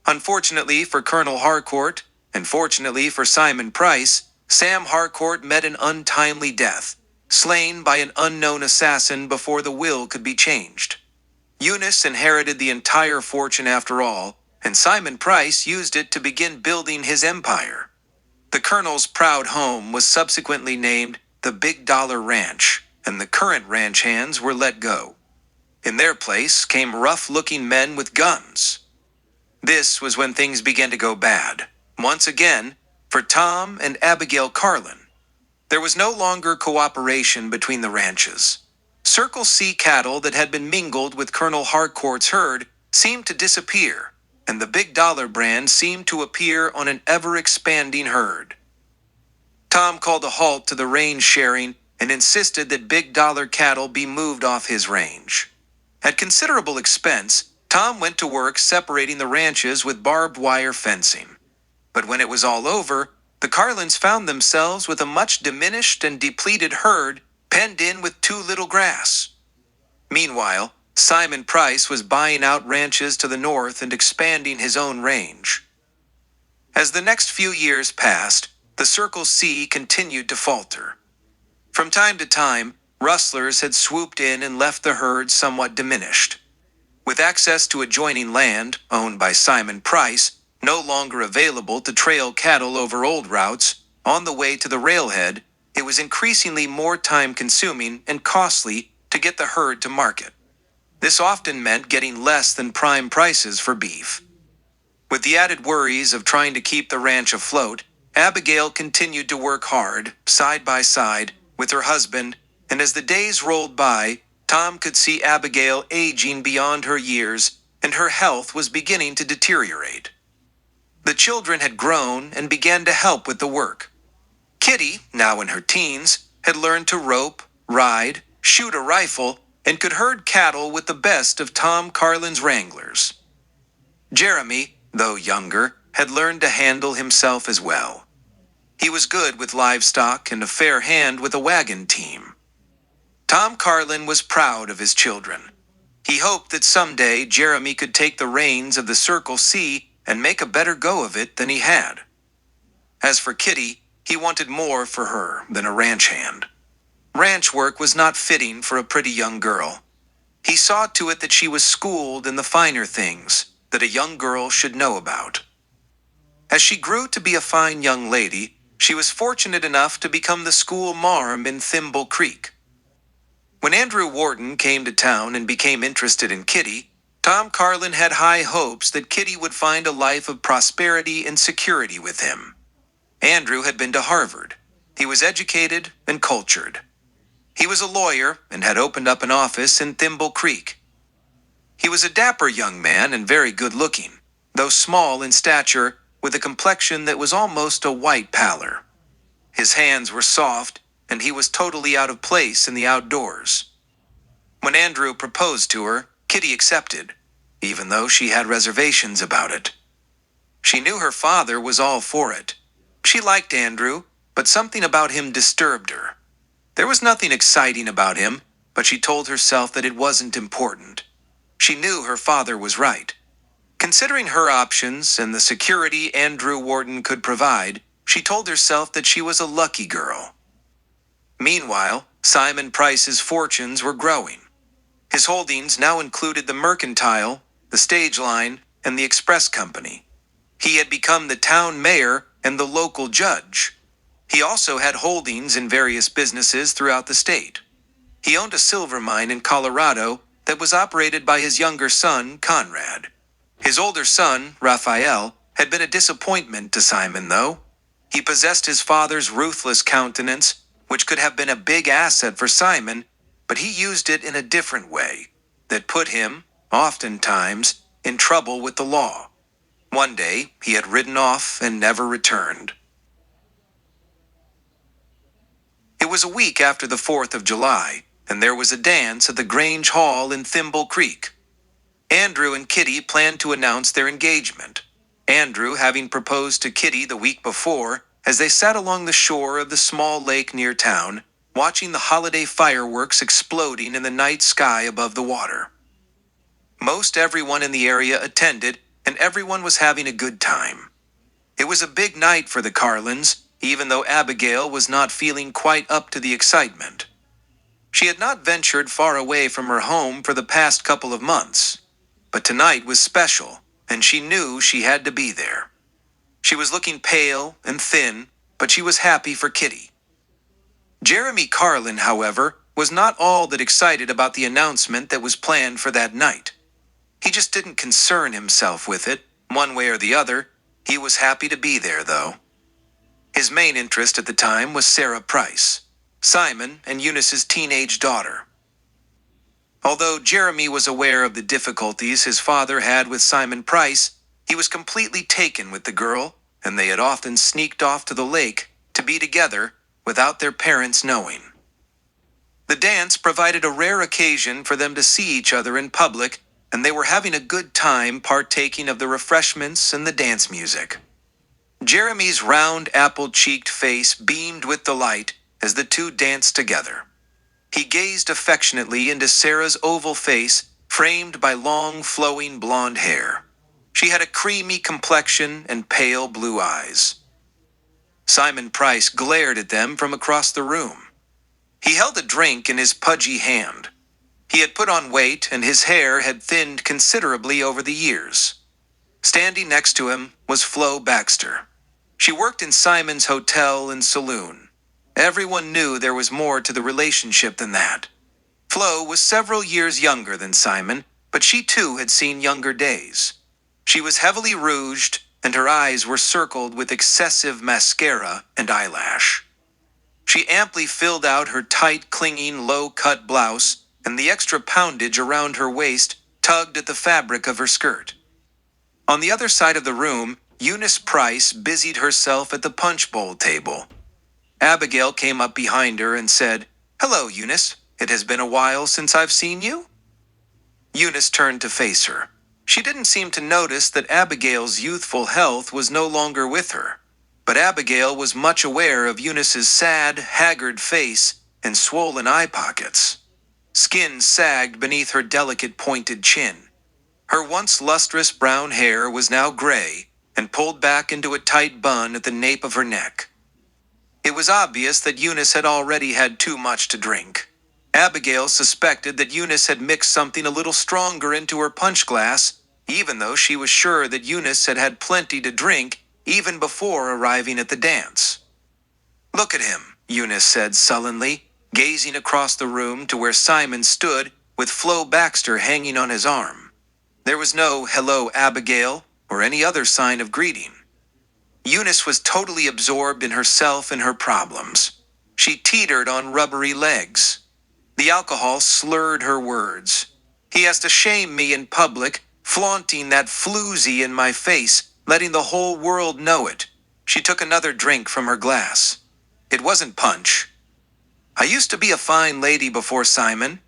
Unfortunately for Colonel Harcourt, and fortunately for Simon Price, Sam Harcourt met an untimely death, slain by an unknown assassin before the will could be changed. Eunice inherited the entire fortune after all, and Simon Price used it to begin building his empire. The colonel's proud home was subsequently named the Big Dollar Ranch, and the current ranch hands were let go. In their place came rough-looking men with guns. This was when things began to go bad, once again, for Tom and Abigail Carlin. There was no longer cooperation between the ranches. Circle C cattle that had been mingled with Colonel Harcourt's herd seemed to disappear, and the Big Dollar brand seemed to appear on an ever-expanding herd. Tom called a halt to the range sharing and insisted that Big Dollar cattle be moved off his range. At considerable expense, Tom went to work separating the ranches with barbed wire fencing. But when it was all over, the Carlins found themselves with a much diminished and depleted herd penned in with too little grass. Meanwhile, Simon Price was buying out ranches to the north and expanding his own range. As the next few years passed, the Circle C continued to falter. From time to time, rustlers had swooped in and left the herd somewhat diminished. With access to adjoining land, owned by Simon Price, no longer available to trail cattle over old routes, on the way to the railhead, it was increasingly more time-consuming and costly to get the herd to market. This often meant getting less than prime prices for beef. With the added worries of trying to keep the ranch afloat, Abigail continued to work hard, side by side, with her husband, and as the days rolled by, Tom could see Abigail aging beyond her years, and her health was beginning to deteriorate. The children had grown and began to help with the work. Kitty, now in her teens, had learned to rope, ride, shoot a rifle, and could herd cattle with the best of Tom Carlin's wranglers. Jeremy, though younger, had learned to handle himself as well. He was good with livestock and a fair hand with a wagon team. Tom Carlin was proud of his children. He hoped that someday Jeremy could take the reins of the Circle C and make a better go of it than he had. As for Kitty, he wanted more for her than a ranch hand. Ranch work was not fitting for a pretty young girl. He saw to it that she was schooled in the finer things that a young girl should know about. As she grew to be a fine young lady, she was fortunate enough to become the school marm in Thimble Creek. When Andrew Wharton came to town and became interested in Kitty, Tom Carlin had high hopes that Kitty would find a life of prosperity and security with him. Andrew had been to Harvard. He was educated and cultured. He was a lawyer and had opened up an office in Thimble Creek. He was a dapper young man and very good-looking, though small in stature, with a complexion that was almost a white pallor. His hands were soft, and he was totally out of place in the outdoors. When Andrew proposed to her, Kitty accepted, even though she had reservations about it. She knew her father was all for it. She liked Andrew, but something about him disturbed her. There was nothing exciting about him, but she told herself that it wasn't important. She knew her father was right. Considering her options and the security Andrew Wharton could provide, she told herself that she was a lucky girl. Meanwhile, Simon Price's fortunes were growing. His holdings now included the Mercantile, the Stage Line, and the Express Company. He had become the town mayor and the local judge. He also had holdings in various businesses throughout the state. He owned a silver mine in Colorado that was operated by his younger son, Conrad. His older son, Raphael, had been a disappointment to Simon, though. He possessed his father's ruthless countenance, which could have been a big asset for Simon, but he used it in a different way that put him, oftentimes, in trouble with the law. One day, he had ridden off and never returned. It was a week after the 4th of July, and there was a dance at the Grange Hall in Thimble Creek. Andrew and Kitty planned to announce their engagement. Andrew having proposed to Kitty the week before, as they sat along the shore of the small lake near town, watching the holiday fireworks exploding in the night sky above the water. Most everyone in the area attended, and everyone was having a good time. It was a big night for the Carlins, even though Abigail was not feeling quite up to the excitement. She had not ventured far away from her home for the past couple of months. But tonight was special, and she knew she had to be there. She was looking pale and thin, but she was happy for Kitty. Jeremy Carlin, however, was not all that excited about the announcement that was planned for that night. He just didn't concern himself with it, one way or the other. He was happy to be there, though. His main interest at the time was Sarah Price, Simon and Eunice's teenage daughter. Although Jeremy was aware of the difficulties his father had with Simon Price, he was completely taken with the girl, and they had often sneaked off to the lake to be together without their parents knowing. The dance provided a rare occasion for them to see each other in public, and they were having a good time partaking of the refreshments and the dance music. Jeremy's round, apple-cheeked face beamed with delight as the two danced together. He gazed affectionately into Sarah's oval face, framed by long, flowing blonde hair. She had a creamy complexion and pale blue eyes. Simon Price glared at them from across the room. He held a drink in his pudgy hand. He had put on weight, and his hair had thinned considerably over the years. Standing next to him was Flo Baxter. She worked in Simon's hotel and saloon. Everyone knew there was more to the relationship than that. Flo was several years younger than Simon, but she too had seen younger days. She was heavily rouged, and her eyes were circled with excessive mascara and eyelash. She amply filled out her tight, clinging, low-cut blouse, and the extra poundage around her waist tugged at the fabric of her skirt. On the other side of the room, Eunice Price busied herself at the punch bowl table. Abigail came up behind her and said, "Hello, Eunice. It has been a while since I've seen you." Eunice turned to face her. She didn't seem to notice that Abigail's youthful health was no longer with her. But Abigail was much aware of Eunice's sad, haggard face and swollen eye pockets. Skin sagged beneath her delicate pointed chin. Her once lustrous brown hair was now gray and pulled back into a tight bun at the nape of her neck. It was obvious that Eunice had already had too much to drink. Abigail suspected that Eunice had mixed something a little stronger into her punch glass, even though she was sure that Eunice had had plenty to drink even before arriving at the dance. "Look at him," Eunice said sullenly, gazing across the room to where Simon stood with Flo Baxter hanging on his arm. There was no "Hello, Abigail" or any other sign of greeting. Eunice was totally absorbed in herself and her problems. She teetered on rubbery legs. The alcohol slurred her words. "He has to shame me in public, flaunting that floozy in my face, letting the whole world know it." She took another drink from her glass. It wasn't punch. "I used to be a fine lady before Simon.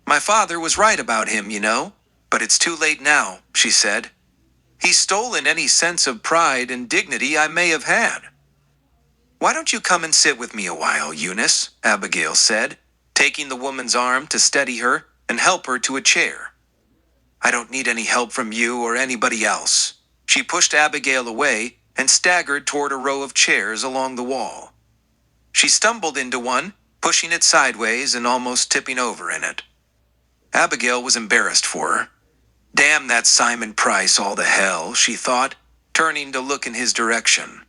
My father was right about him, you know. But it's too late now," she said. "He's stolen any sense of pride and dignity I may have had." "Why don't you come and sit with me a while, Eunice?" Abigail said, taking the woman's arm to steady her and help her to a chair. "I don't need any help from you or anybody else." She pushed Abigail away and staggered toward a row of chairs along the wall. She stumbled into one, pushing it sideways and almost tipping over in it. Abigail was embarrassed for her. Damn that Simon Price all the hell, she thought, turning to look in his direction.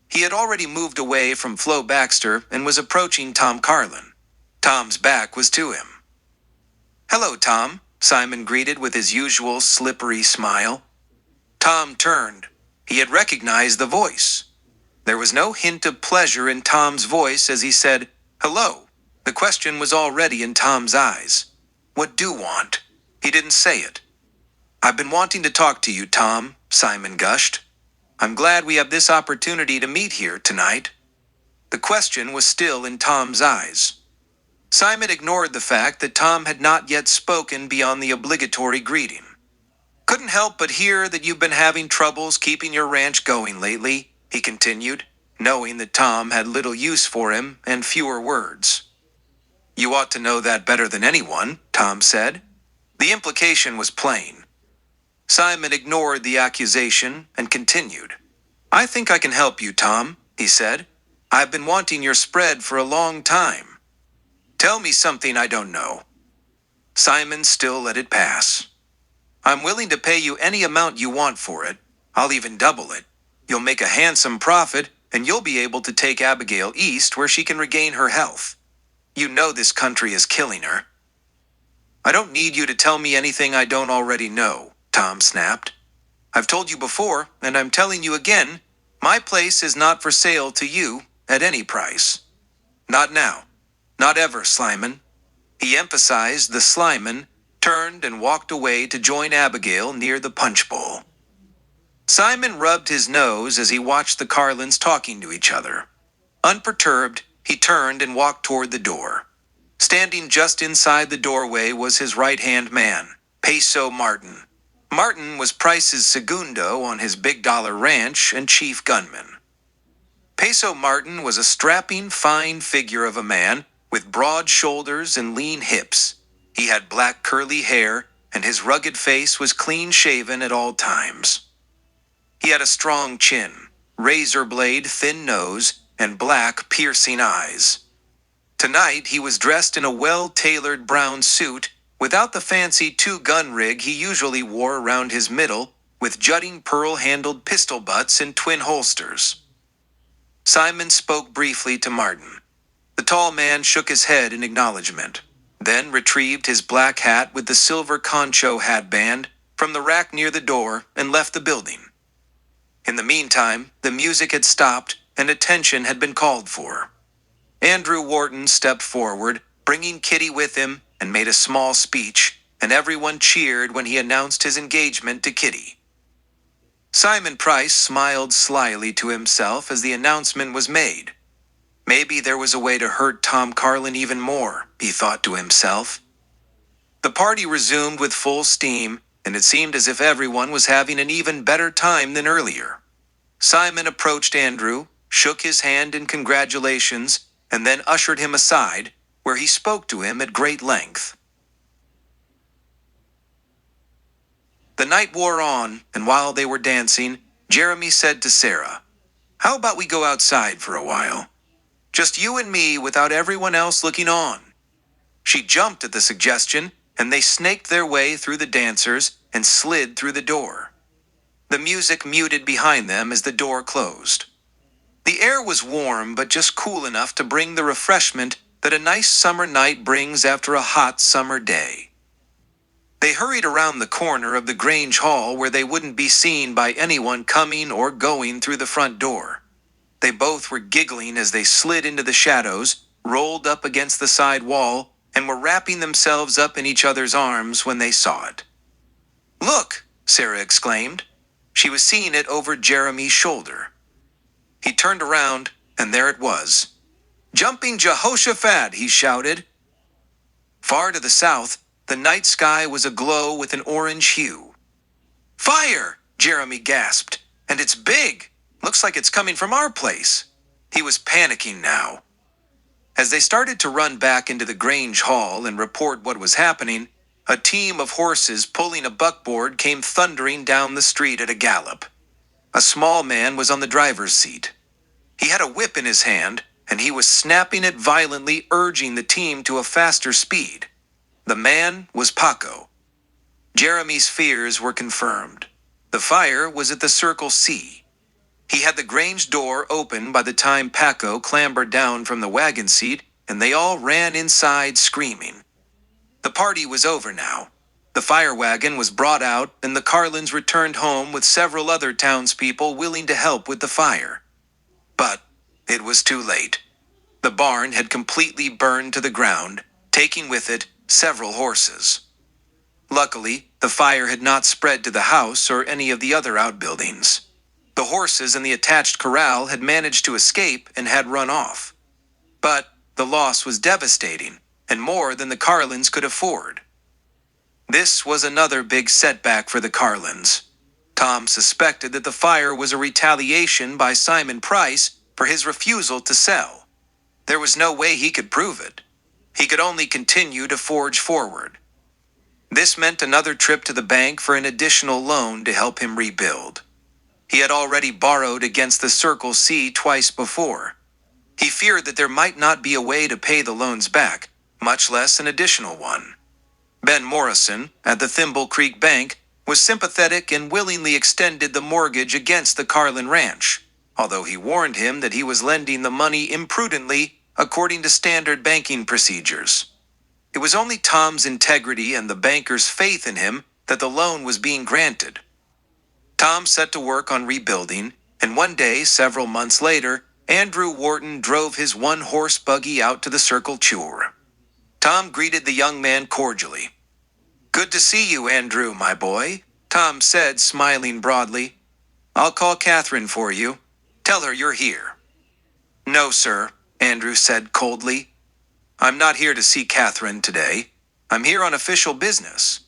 He had already moved away from Flo Baxter and was approaching Tom Carlin. Tom's back was to him. "Hello, Tom," Simon greeted with his usual slippery smile. Tom turned. He had recognized the voice. There was no hint of pleasure in Tom's voice as he said, "Hello." The question was already in Tom's eyes. "What do want?" He didn't say it. "I've been wanting to talk to you, Tom," Simon gushed. "I'm glad we have this opportunity to meet here tonight." The question was still in Tom's eyes. Simon ignored the fact that Tom had not yet spoken beyond the obligatory greeting. "Couldn't help but hear that you've been having troubles keeping your ranch going lately," he continued, knowing that Tom had little use for him and fewer words. "You ought to know that better than anyone," Tom said. The implication was plain. Simon ignored the accusation and continued. "I think I can help you, Tom," he said. "I've been wanting your spread for a long time." "Tell me something I don't know." Simon still let it pass. "I'm willing to pay you any amount you want for it. I'll even double it. You'll make a handsome profit, and you'll be able to take Abigail east where she can regain her health. You know this country is killing her." "I don't need you to tell me anything I don't already know," Tom snapped. "I've told you before, and I'm telling you again, my place is not for sale to you at any price. Not now. Not ever, Slyman." He emphasized the Slyman, turned and walked away to join Abigail near the punch bowl. Simon rubbed his nose as he watched the Carlins talking to each other. Unperturbed, he turned and walked toward the door. Standing just inside the doorway was his right-hand man, Peso Martin. Martin was Price's segundo on his big-dollar ranch and chief gunman. Peso Martin was a strapping, fine figure of a man with broad shoulders and lean hips. He had black curly hair, and his rugged face was clean-shaven at all times. He had a strong chin, razor-blade thin nose, and black, piercing eyes. Tonight he was dressed in a well-tailored brown suit without the fancy two-gun rig he usually wore around his middle, with jutting pearl-handled pistol butts in twin holsters. Simon spoke briefly to Martin. The tall man shook his head in acknowledgement, then retrieved his black hat with the silver concho hatband from the rack near the door and left the building. In the meantime, the music had stopped and attention had been called for. Andrew Wharton stepped forward, bringing Kitty with him, and made a small speech, and everyone cheered when he announced his engagement to Kitty. Simon Price smiled slyly to himself as the announcement was made. Maybe there was a way to hurt Tom Carlin even more, he thought to himself. The party resumed with full steam, and it seemed as if everyone was having an even better time than earlier. Simon approached Andrew, shook his hand in congratulations, and then ushered him aside, where he spoke to him at great length. The night wore on, and while they were dancing, Jeremy said to Sarah, "How about we go outside for a while? Just you and me without everyone else looking on." She jumped at the suggestion, and they snaked their way through the dancers and slid through the door. The music muted behind them as the door closed. The air was warm but just cool enough to bring the refreshment that a nice summer night brings after a hot summer day. They hurried around the corner of the Grange Hall where they wouldn't be seen by anyone coming or going through the front door. They both were giggling as they slid into the shadows, rolled up against the side wall, and were wrapping themselves up in each other's arms when they saw it. "Look!" Sarah exclaimed. She was seeing it over Jeremy's shoulder. He turned around, and there it was. "Jumping Jehoshaphat!" he shouted. Far to the south, the night sky was aglow with an orange hue. "Fire!" Jeremy gasped. "And it's big! Looks like it's coming from our place." He was panicking now. As they started to run back into the Grange Hall and report what was happening, a team of horses pulling a buckboard came thundering down the street at a gallop. A small man was on the driver's seat. He had a whip in his hand, and he was snapping it violently, urging the team to a faster speed. The man was Paco. Jeremy's fears were confirmed. The fire was at the Circle C. He had the Grange door open by the time Paco clambered down from the wagon seat, and they all ran inside screaming. The party was over now. The fire wagon was brought out, and the Carlins returned home with several other townspeople willing to help with the fire. But it was too late. The barn had completely burned to the ground, taking with it several horses. Luckily, the fire had not spread to the house or any of the other outbuildings. The horses in the attached corral had managed to escape and had run off. But the loss was devastating, and more than the Carlins could afford. This was another big setback for the Carlins. Tom suspected that the fire was a retaliation by Simon Price for his refusal to sell. There was no way he could prove it. He could only continue to forge forward. This meant another trip to the bank for an additional loan to help him rebuild. He had already borrowed against the Circle C twice before. He feared that there might not be a way to pay the loans back, much less an additional one. Ben Morrison, at the Thimble Creek Bank, was sympathetic and willingly extended the mortgage against the Carlin Ranch, although he warned him that he was lending the money imprudently according to standard banking procedures. It was only Tom's integrity and the banker's faith in him that the loan was being granted. Tom set to work on rebuilding, and one day, several months later, Andrew Wharton drove his one-horse buggy out to the Circle Chur. Tom greeted the young man cordially. "Good to see you, Andrew, my boy," Tom said, smiling broadly. "I'll call Catherine for you. Tell her you're here." "No, sir," Andrew said coldly. "I'm not here to see Catherine today. I'm here on official business."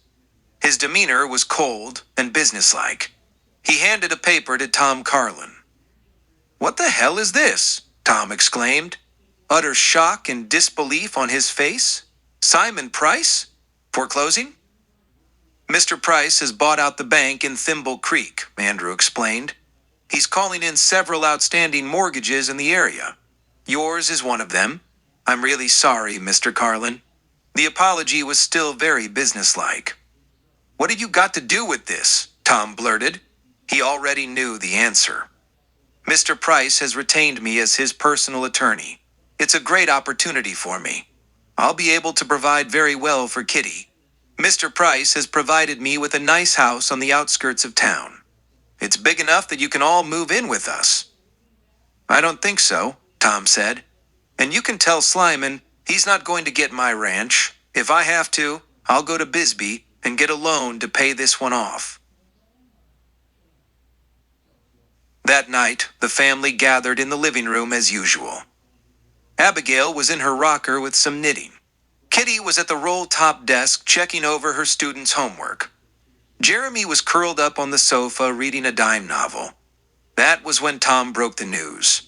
His demeanor was cold and businesslike. He handed a paper to Tom Carlin. "What the hell is this?" Tom exclaimed. Utter shock and disbelief on his face. "Simon Price? Foreclosing?" "Mr. Price has bought out the bank in Thimble Creek," Andrew explained. "He's calling in several outstanding mortgages in the area. Yours is one of them. I'm really sorry, Mr. Carlin." The apology was still very businesslike. "What have you got to do with this?" Tom blurted. He already knew the answer. "Mr. Price has retained me as his personal attorney. It's a great opportunity for me. I'll be able to provide very well for Kitty. Mr. Price has provided me with a nice house on the outskirts of town. It's big enough that you can all move in with us." "I don't think so," Tom said. "And you can tell Slyman he's not going to get my ranch. If I have to, I'll go to Bisbee and get a loan to pay this one off." That night, the family gathered in the living room as usual. Abigail was in her rocker with some knitting. Kitty was at the roll-top desk checking over her students' homework. Jeremy was curled up on the sofa reading a dime novel. That was when Tom broke the news.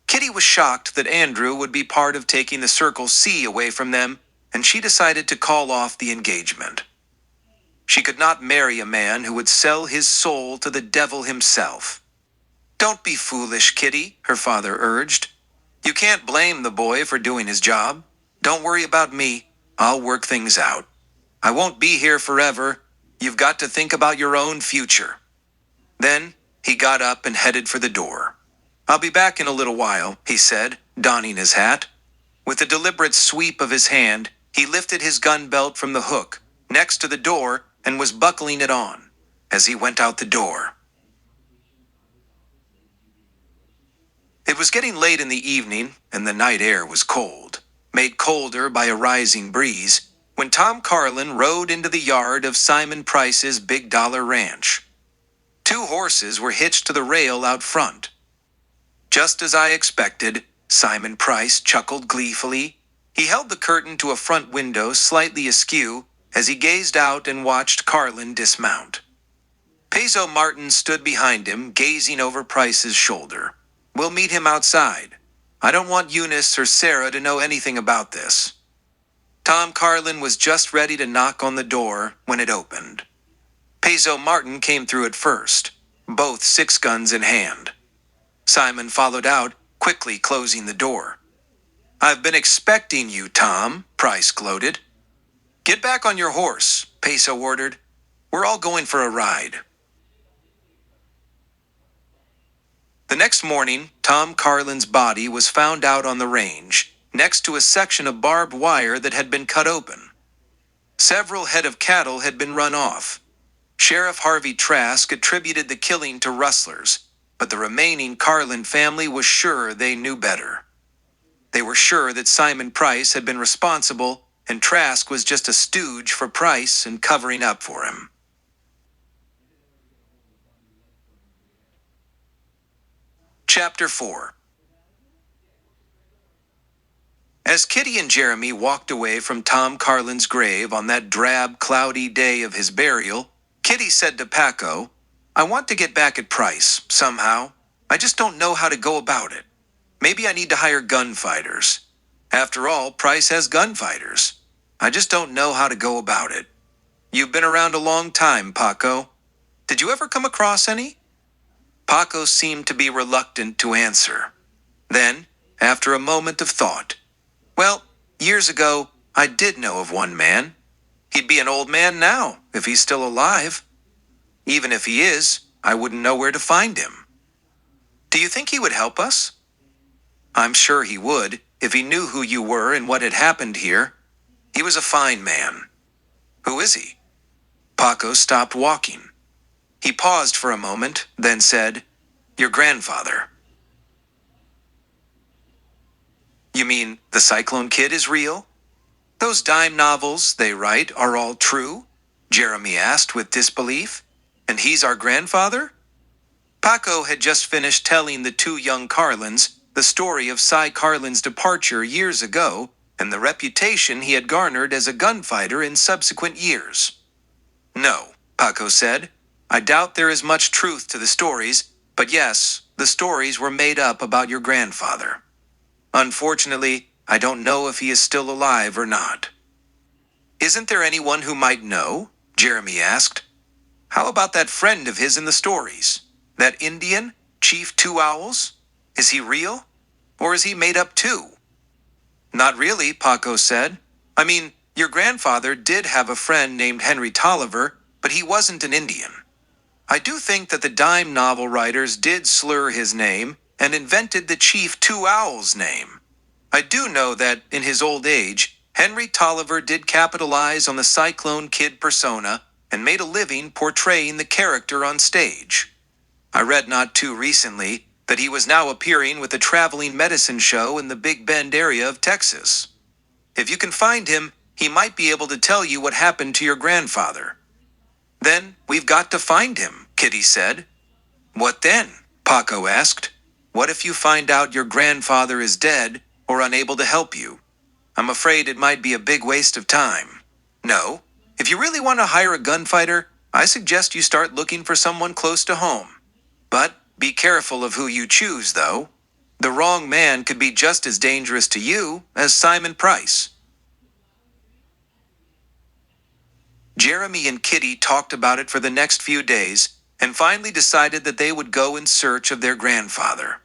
Kitty was shocked that Andrew would be part of taking the Circle C away from them, and she decided to call off the engagement. She could not marry a man who would sell his soul to the devil himself. "Don't be foolish, Kitty," her father urged. "You can't blame the boy for doing his job. Don't worry about me. I'll work things out. I won't be here forever. You've got to think about your own future." Then he got up and headed for the door. "I'll be back in a little while," he said, donning his hat. With a deliberate sweep of his hand, he lifted his gun belt from the hook next to the door and was buckling it on as he went out the door. It was getting late in the evening, and the night air was cold, made colder by a rising breeze, when Tom Carlin rode into the yard of Simon Price's Big Dollar Ranch. 2 horses were hitched to the rail out front. Just as I expected, Simon Price chuckled gleefully. He held the curtain to a front window slightly askew as he gazed out and watched Carlin dismount. Peso Martin stood behind him, gazing over Price's shoulder. "We'll meet him outside. I don't want Eunice or Sarah to know anything about this." Tom Carlin was just ready to knock on the door when it opened. Peso Martin came through it first, both 6 guns in hand. Simon followed out, quickly closing the door. "I've been expecting you, Tom," Price gloated. Get back on your horse, Peso ordered. We're all going for a ride. The next morning, Tom Carlin's body was found out on the range, next to a section of barbed wire that had been cut open. Several head of cattle had been run off. Sheriff Harvey Trask attributed the killing to rustlers, but the remaining Carlin family was sure they knew better. They were sure that Simon Price had been responsible, and Trask was just a stooge for Price and covering up for him. Chapter 4. As Kitty and Jeremy walked away from Tom Carlin's grave on that drab, cloudy day of his burial, Kitty said to Paco, "I want to get back at Price, somehow. I just don't know how to go about it. Maybe I need to hire gunfighters. After all, Price has gunfighters. I just don't know how to go about it. You've been around a long time, Paco. Did you ever come across any?" Paco seemed to be reluctant to answer. Then, after a moment of thought, "Well, years ago, I did know of one man. He'd be an old man now, if he's still alive. Even if he is, I wouldn't know where to find him." "Do you think he would help us?" "I'm sure he would, if he knew who you were and what had happened here. He was a fine man." "Who is he?" Paco stopped walking. He paused for a moment, then said, "Your grandfather." "You mean the Cyclone Kid is real? Those dime novels they write are all true?" Jeremy asked with disbelief. "And he's our grandfather?" Paco had just finished telling the two young Carlins the story of Cy Carlin's departure years ago and the reputation he had garnered as a gunfighter in subsequent years. "No," Paco said. "I doubt there is much truth to the stories, but yes, the stories were made up about your grandfather. Unfortunately, I don't know if he is still alive or not." "Isn't there anyone who might know?" Jeremy asked. "How about that friend of his in the stories? That Indian, Chief Two Owls? Is he real? Or is he made up too?" "Not really," Paco said. "I mean, your grandfather did have a friend named Henry Tolliver, but he wasn't an Indian. I do think that the dime novel writers did slur his name and invented the Chief Two Owls name. I do know that, in his old age, Henry Tolliver did capitalize on the Cyclone Kid persona and made a living portraying the character on stage. I read not too recently that he was now appearing with a traveling medicine show in the Big Bend area of Texas. If you can find him, he might be able to tell you what happened to your grandfather." "Then we've got to find him," Kitty said. "What then?" Paco asked. "What if you find out your grandfather is dead or unable to help you? I'm afraid it might be a big waste of time. No, if you really want to hire a gunfighter, I suggest you start looking for someone close to home. But be careful of who you choose, though. The wrong man could be just as dangerous to you as Simon Price." Jeremy and Kitty talked about it for the next few days and finally decided that they would go in search of their grandfather.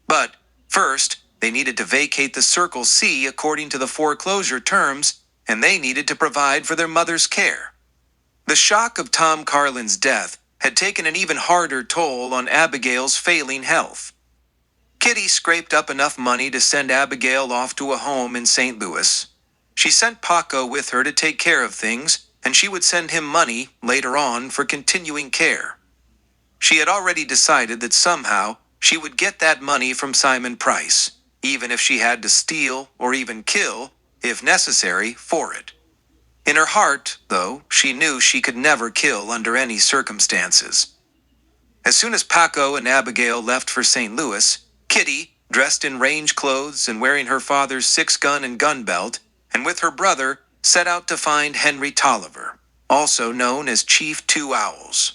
But first, they needed to vacate the Circle C according to the foreclosure terms, and they needed to provide for their mother's care. The shock of Tom Carlin's death had taken an even harder toll on Abigail's failing health. Kitty scraped up enough money to send Abigail off to a home in St. Louis. She sent Paco with her to take care of things, and she would send him money later on for continuing care. She had already decided that somehow she would get that money from Simon Price, even if she had to steal or even kill, if necessary, for it. In her heart, though, she knew she could never kill under any circumstances. As soon as Paco and Abigail left for St. Louis, Kitty, dressed in range clothes and wearing her father's 6-gun and gun belt, and with her brother, set out to find Henry Tolliver, also known as Chief Two Owls.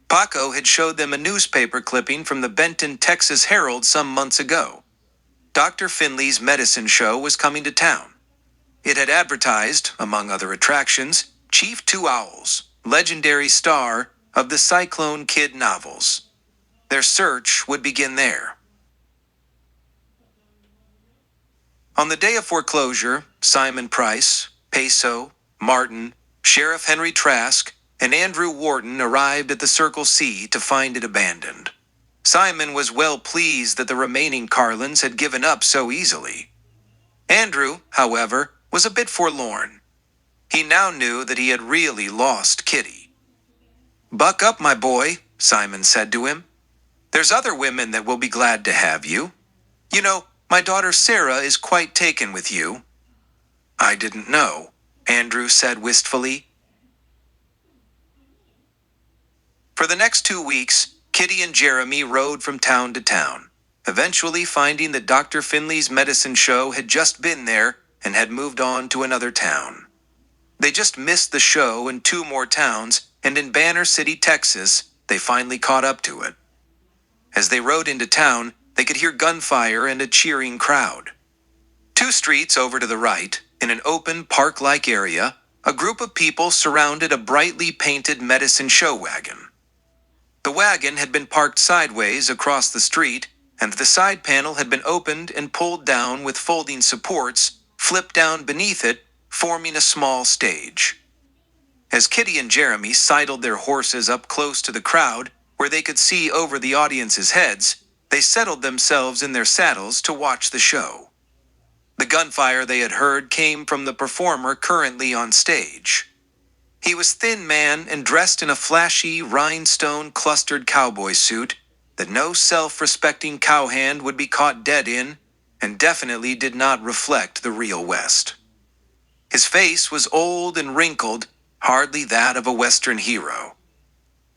Paco had showed them a newspaper clipping from the Benton, Texas Herald some months ago. Dr. Finley's medicine show was coming to town. It had advertised, among other attractions, Chief Two Owls, legendary star of the Cyclone Kid novels. Their search would begin there. On the day of foreclosure, Simon Price, Peso, Martin, Sheriff Henry Trask, and Andrew Wharton arrived at the Circle C to find it abandoned. Simon was well pleased that the remaining Carlins had given up so easily. Andrew, however, was a bit forlorn. He now knew that he had really lost Kitty. "Buck up, my boy," Simon said to him. "There's other women that will be glad to have you. You know, my daughter Sarah is quite taken with you." "I didn't know," Andrew said wistfully. For the next 2 weeks, Kitty and Jeremy rode from town to town, eventually finding that Dr. Finley's medicine show had just been there and had moved on to another town. They just missed the show in 2 more towns, and in Banner City, Texas, they finally caught up to it. As they rode into town, they could hear gunfire and a cheering crowd. 2 streets over to the right, in an open park-like area, a group of people surrounded a brightly painted medicine show wagon. The wagon had been parked sideways across the street, and the side panel had been opened and pulled down with folding supports flipped down beneath it, forming a small stage. As Kitty and Jeremy sidled their horses up close to the crowd, where they could see over the audience's heads, they settled themselves in their saddles to watch the show. The gunfire they had heard came from the performer currently on stage. He was thin man and dressed in a flashy, rhinestone-clustered cowboy suit that no self-respecting cowhand would be caught dead in, and definitely did not reflect the real West. His face was old and wrinkled, hardly that of a Western hero.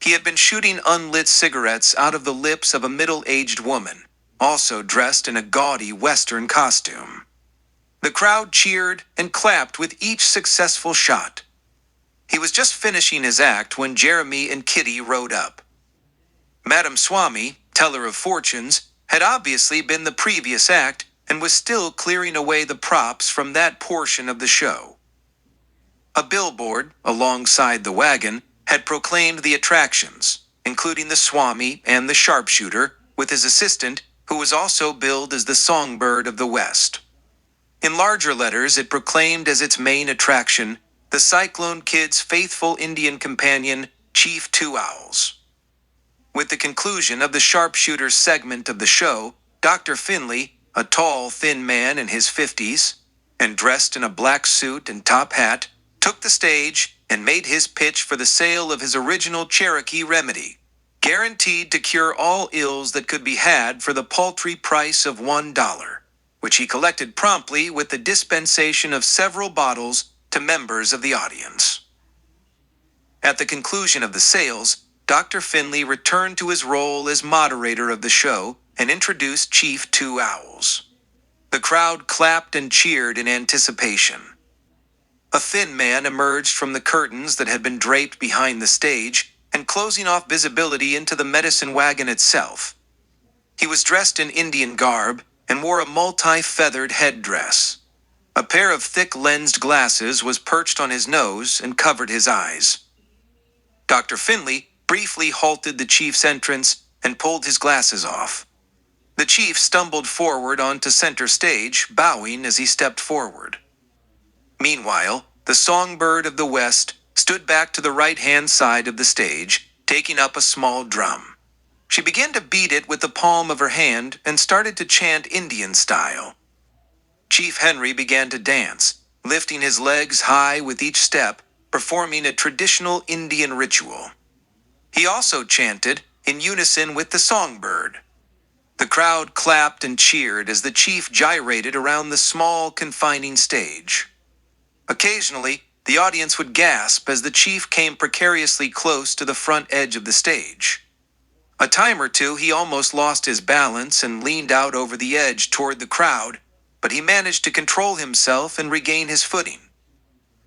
He had been shooting unlit cigarettes out of the lips of a middle-aged woman, also dressed in a gaudy Western costume. The crowd cheered and clapped with each successful shot. He was just finishing his act when Jeremy and Kitty rode up. Madam Swami, teller of fortunes, had obviously been the previous act and was still clearing away the props from that portion of the show. A billboard, alongside the wagon, had proclaimed the attractions, including the Swami and the sharpshooter, with his assistant, who was also billed as the Songbird of the West. In larger letters, it proclaimed as its main attraction the Cyclone Kid's faithful Indian companion, Chief Two Owls. With the conclusion of the sharpshooter's segment of the show, Dr. Finley, a tall, thin man in his 50s, and dressed in a black suit and top hat, took the stage and made his pitch for the sale of his original Cherokee remedy, guaranteed to cure all ills that could be had for the paltry price of $1, which he collected promptly with the dispensation of several bottles to members of the audience. At the conclusion of the sales, Dr. Finley returned to his role as moderator of the show and introduced Chief Two Owls. The crowd clapped and cheered in anticipation. A thin man emerged from the curtains that had been draped behind the stage and closing off visibility into the medicine wagon itself. He was dressed in Indian garb and wore a multi-feathered headdress. A pair of thick-lensed glasses was perched on his nose and covered his eyes. Dr. Finley briefly halted the chief's entrance and pulled his glasses off. The chief stumbled forward onto center stage, bowing as he stepped forward. Meanwhile, the Songbird of the West stood back to the right-hand side of the stage, taking up a small drum. She began to beat it with the palm of her hand and started to chant Indian style. Chief Henry began to dance, lifting his legs high with each step, performing a traditional Indian ritual. He also chanted, in unison with the songbird. The crowd clapped and cheered as the chief gyrated around the small, confining stage. Occasionally, the audience would gasp as the chief came precariously close to the front edge of the stage. A time or two, he almost lost his balance and leaned out over the edge toward the crowd, but he managed to control himself and regain his footing.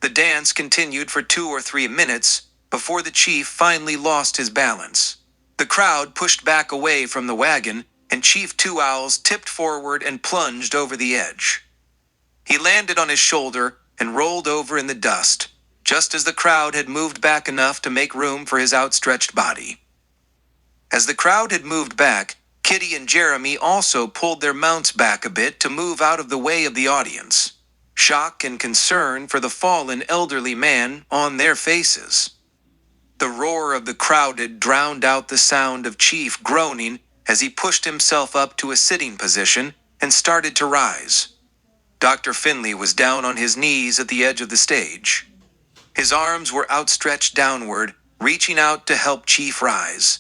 The dance continued for 2 or 3 minutes before the chief finally lost his balance. The crowd pushed back away from the wagon, and Chief Two Owls tipped forward and plunged over the edge. He landed on his shoulder and rolled over in the dust, just as the crowd had moved back enough to make room for his outstretched body. As the crowd had moved back, Kitty and Jeremy also pulled their mounts back a bit to move out of the way of the audience. shock and concern for the fallen elderly man on their faces. The roar of the crowd drowned out the sound of Chief groaning as he pushed himself up to a sitting position and started to rise. Dr. Finley was down on his knees at the edge of the stage. His arms were outstretched downward, reaching out to help Chief rise.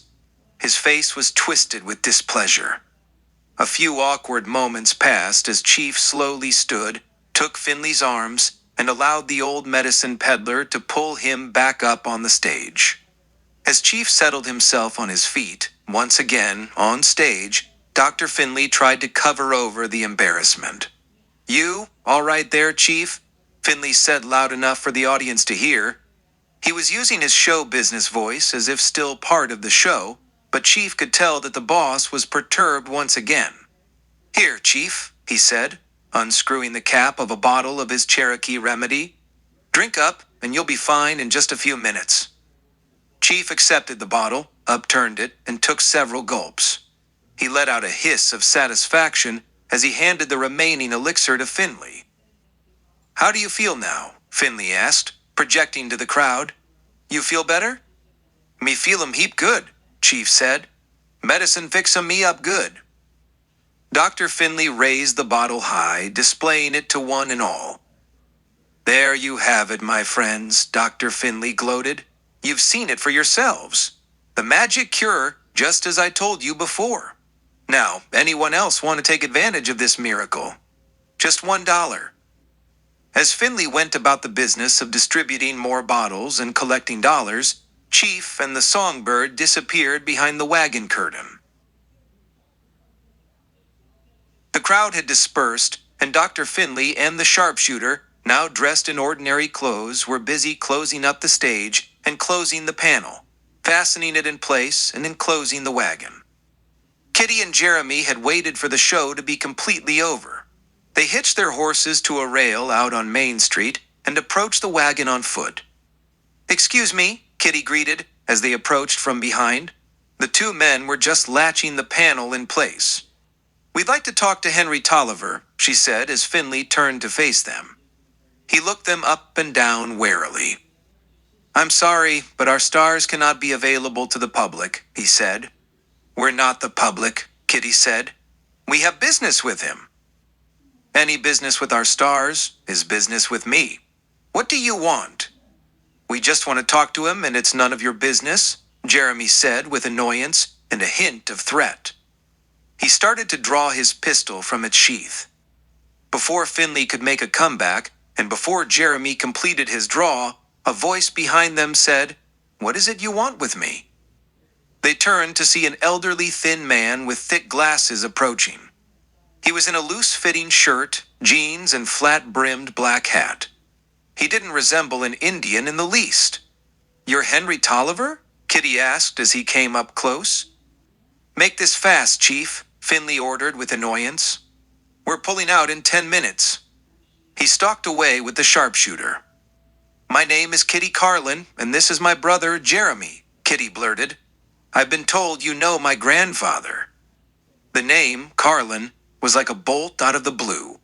His face was twisted with displeasure. A few awkward moments passed as Chief slowly stood, took Finley's arms, and allowed the old medicine peddler to pull him back up on the stage. As Chief settled himself on his feet, once again, on stage, Dr. Finley tried to cover over the embarrassment. "You, all right there, Chief?" Finley said loud enough for the audience to hear. He was using his show business voice as if still part of the show, but Chief could tell that the boss was perturbed once again. "Here, Chief," he said, unscrewing the cap of a bottle of his Cherokee remedy. "Drink up, and you'll be fine in just a few minutes." Chief accepted the bottle, upturned it, and took several gulps. He let out a hiss of satisfaction as he handed the remaining elixir to Finley. "How do you feel now?" Finley asked, projecting to the crowd. "You feel better?" "Me feel 'em heap good," Chief said. "Medicine fix 'em me up good." Dr. Finley raised the bottle high, displaying it to one and all. "There you have it, my friends," Dr. Finley gloated. "You've seen it for yourselves. The magic cure, just as I told you before. Now, anyone else want to take advantage of this miracle? Just $1. As Finley went about the business of distributing more bottles and collecting dollars, Chief and the songbird disappeared behind the wagon curtain. The crowd had dispersed, and Dr. Finley and the sharpshooter, now dressed in ordinary clothes, were busy closing up the stage and closing the panel, fastening it in place and enclosing the wagon. Kitty and Jeremy had waited for the show to be completely over. They hitched their horses to a rail out on Main Street and approached the wagon on foot. "Excuse me," Kitty greeted as they approached from behind. The two men were just latching the panel in place. "We'd like to talk to Henry Tolliver," she said as Finley turned to face them. He looked them up and down warily. "I'm sorry, but our stars cannot be available to the public," he said. "We're not the public," Kitty said. "We have business with him." "Any business with our stars is business with me. What do you want?" "We just want to talk to him, and it's none of your business," Jeremy said with annoyance and a hint of threat. He started to draw his pistol from its sheath. Before Finley could make a comeback, and before Jeremy completed his draw, a voice behind them said, "What is it you want with me?" They turned to see an elderly thin man with thick glasses approaching. He was in a loose-fitting shirt, jeans, and flat-brimmed black hat. He didn't resemble an Indian in the least. "You're Henry Tolliver?" Kitty asked as he came up close. "Make this fast, Chief," Finley ordered with annoyance. "We're pulling out in 10 minutes. He stalked away with the sharpshooter. "My name is Kitty Carlin, and this is my brother, Jeremy," Kitty blurted. "I've been told you know my grandfather." The name, Carlin, was like a bolt out of the blue.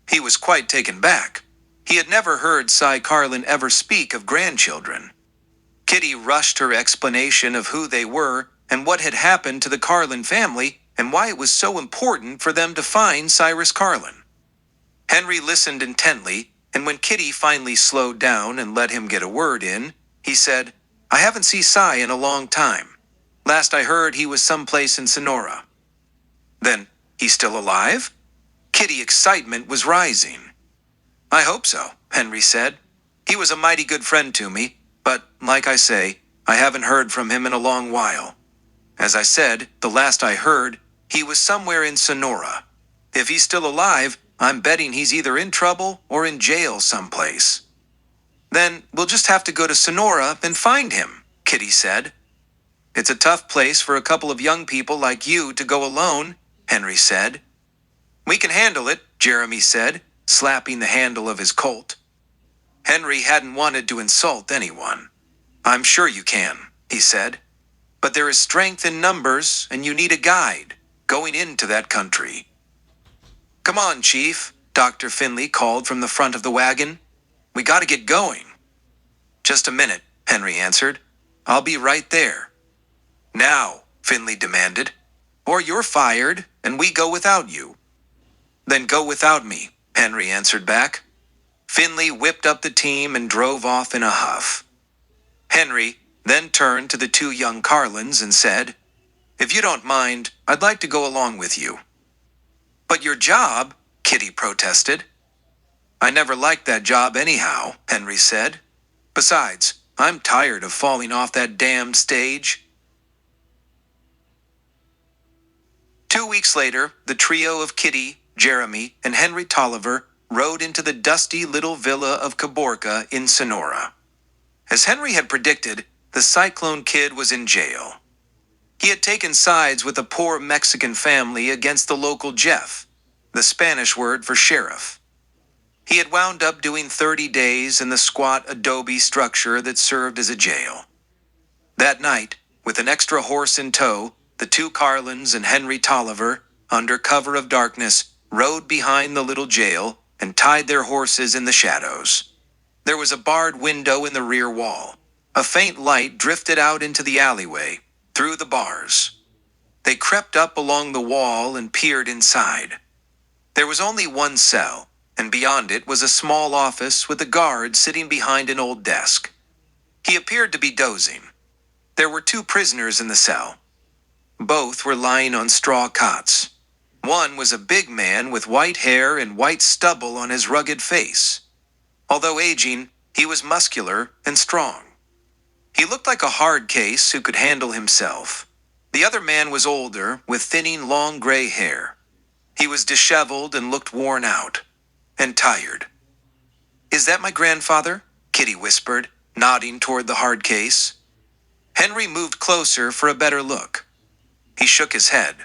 He was quite taken back. He had never heard Cy Carlin ever speak of grandchildren. Kitty rushed her explanation of who they were and what had happened to the Carlin family and why it was so important for them to find Cyrus Carlin. Henry listened intently, and when Kitty finally slowed down and let him get a word in, he said, "I haven't seen Cy in a long time. Last I heard he was someplace in Sonora." "Then, he's still alive?" Kitty's excitement was rising. "I hope so," Henry said. "He was a mighty good friend to me, but, like I say, I haven't heard from him in a long while. As I said, the last I heard, he was somewhere in Sonora. If he's still alive, I'm betting he's either in trouble or in jail someplace." "Then we'll just have to go to Sonora and find him," Kitty said. "It's a tough place for a couple of young people like you to go alone," Henry said. "We can handle it," Jeremy said, slapping the handle of his Colt. Henry hadn't wanted to insult anyone. "I'm sure you can," he said. "But there is strength in numbers, and you need a guide going into that country." "Come on, Chief," Dr. Finley called from the front of the wagon. "We gotta get going." "Just a minute," Henry answered. "I'll be right there." "Now," Finley demanded, "or you're fired and we go without you." "Then go without me," Henry answered back. Finley whipped up the team and drove off in a huff. Henry then turned to the two young Carlins and said, "If you don't mind, I'd like to go along with you." "But your job," Kitty protested. "I never liked that job anyhow," Henry said. "Besides, I'm tired of falling off that damned stage." 2 weeks later, the trio of Kitty, Jeremy, and Henry Tolliver rode into the dusty little villa of Caborca in Sonora. As Henry had predicted, the Cyclone kid was in jail. He had taken sides with a poor Mexican family against the local Jeff, the Spanish word for sheriff. He had wound up doing 30 days in the squat adobe structure that served as a jail. That night, with an extra horse in tow, the two Carlins and Henry Tolliver, under cover of darkness, rode behind the little jail and tied their horses in the shadows. There was a barred window in the rear wall. A faint light drifted out into the alleyway, through the bars. They crept up along the wall and peered inside. There was only one cell, and beyond it was a small office with a guard sitting behind an old desk. He appeared to be dozing. There were 2 prisoners in the cell. Both were lying on straw cots. One was a big man with white hair and white stubble on his rugged face. Although aging, he was muscular and strong. He looked like a hard case who could handle himself. The other man was older, with thinning long gray hair. He was disheveled and looked worn out, and tired. "Is that my grandfather?" Kitty whispered, nodding toward the hard case. Henry moved closer for a better look. He shook his head.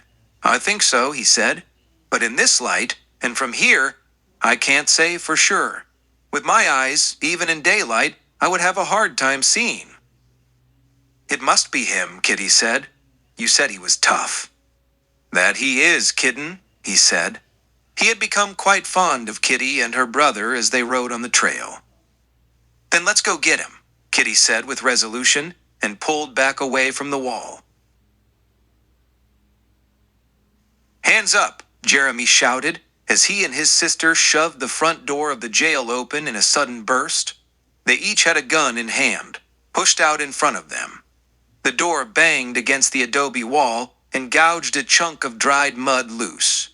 "I think so," he said. "But in this light, and from here, I can't say for sure. With my eyes, even in daylight, I would have a hard time seeing." "It must be him," Kitty said. "You said he was tough." "That he is, kitten," he said. He had become quite fond of Kitty and her brother as they rode on the trail. "Then let's go get him," Kitty said with resolution, and pulled back away from the wall. "Hands up," Jeremy shouted, as he and his sister shoved the front door of the jail open in a sudden burst. They each had a gun in hand, pushed out in front of them. The door banged against the adobe wall and gouged a chunk of dried mud loose.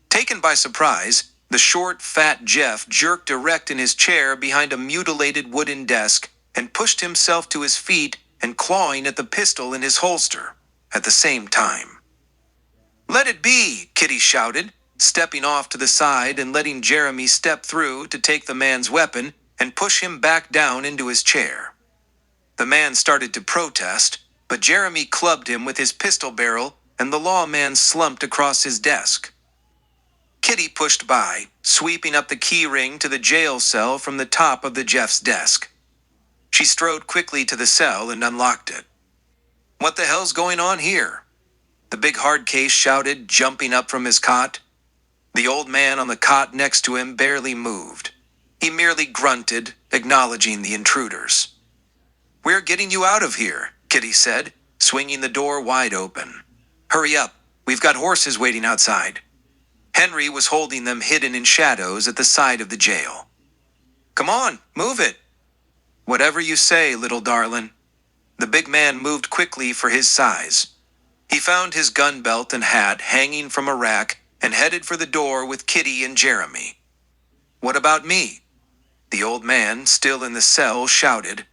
Taken by surprise, the short, fat Jeff jerked erect in his chair behind a mutilated wooden desk and pushed himself to his feet and clawing at the pistol in his holster at the same time. "Let it be," Kitty shouted, stepping off to the side and letting Jeremy step through to take the man's weapon and push him back down into his chair. The man started to protest, but Jeremy clubbed him with his pistol barrel and the lawman slumped across his desk. Kitty pushed by, sweeping up the key ring to the jail cell from the top of the Jeff's desk. She strode quickly to the cell and unlocked it. "What the hell's going on here?" the big hard case shouted, jumping up from his cot. The old man on the cot next to him barely moved. He merely grunted, acknowledging the intruders. "We're getting you out of here," Kitty said, swinging the door wide open. "Hurry up, we've got horses waiting outside." Henry was holding them hidden in shadows at the side of the jail. "Come on, move it." "Whatever you say, little darlin'." The big man moved quickly for his size. He found his gun belt and hat hanging from a rack and headed for the door with Kitty and Jeremy. "What about me?" The old man, still in the cell, shouted.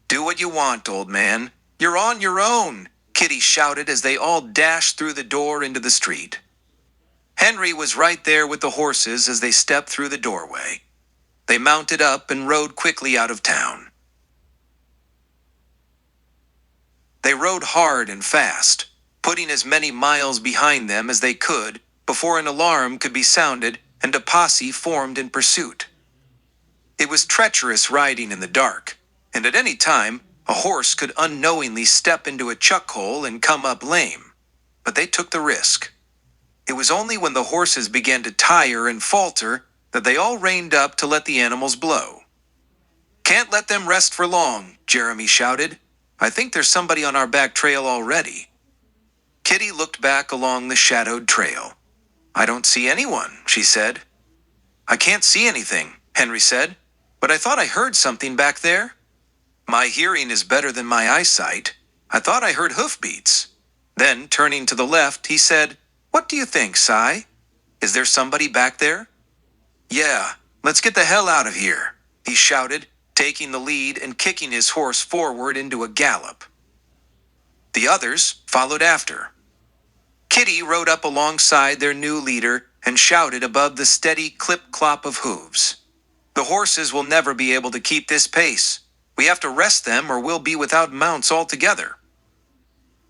"Do what you want, old man. You're on your own," Kitty shouted as they all dashed through the door into the street. Henry was right there with the horses as they stepped through the doorway. They mounted up and rode quickly out of town. They rode hard and fast, putting as many miles behind them as they could before an alarm could be sounded and a posse formed in pursuit. It was treacherous riding in the dark, and at any time, a horse could unknowingly step into a chuck hole and come up lame. But they took the risk. It was only when the horses began to tire and falter that they all reined up to let the animals blow. "Can't let them rest for long," Jeremy shouted. "I think there's somebody on our back trail already." Kitty looked back along the shadowed trail. "I don't see anyone," she said. "I can't see anything," Henry said, "but I thought I heard something back there." "My hearing is better than my eyesight. I thought I heard hoofbeats." Then, turning to the left, he said, "What do you think, Cy? Is there somebody back there?" "Yeah, let's get the hell out of here," he shouted, taking the lead and kicking his horse forward into a gallop. The others followed after. Kitty rode up alongside their new leader and shouted above the steady clip-clop of hooves. "The horses will never be able to keep this pace. We have to rest them or we'll be without mounts altogether.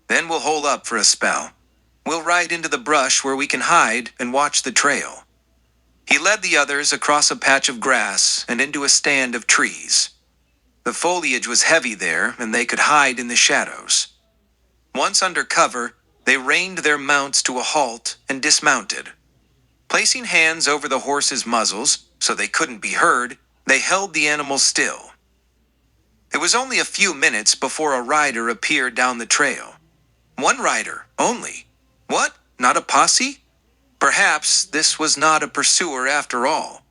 Then we'll hole up for a spell. We'll ride into the brush where we can hide and watch the trail." He led the others across a patch of grass and into a stand of trees. The foliage was heavy there, and they could hide in the shadows. Once under cover, they reined their mounts to a halt and dismounted. Placing hands over the horses' muzzles so they couldn't be heard, they held the animals still. It was only a few minutes before a rider appeared down the trail. One rider only. What? Not a posse? Perhaps this was not a pursuer after all.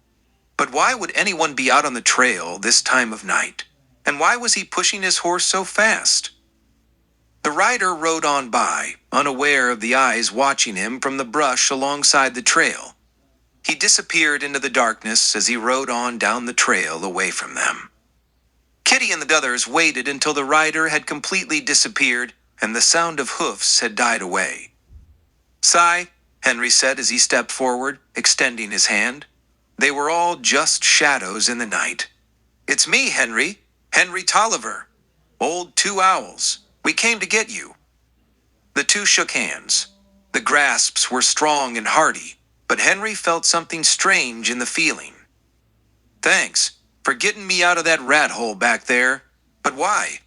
But why would anyone be out on the trail this time of night? And why was he pushing his horse so fast? The rider rode on by, unaware of the eyes watching him from the brush alongside the trail. He disappeared into the darkness as he rode on down the trail away from them. Kitty and the others waited until the rider had completely disappeared and the sound of hoofs had died away. "Cy," Henry said as he stepped forward, extending his hand. They were all just shadows in the night. "It's me, Henry. Henry Tolliver. Old Two Owls. We came to get you." The two shook hands. The grasps were strong and hearty, but Henry felt something strange in the feeling. "Thanks for getting me out of that rat hole back there. But why?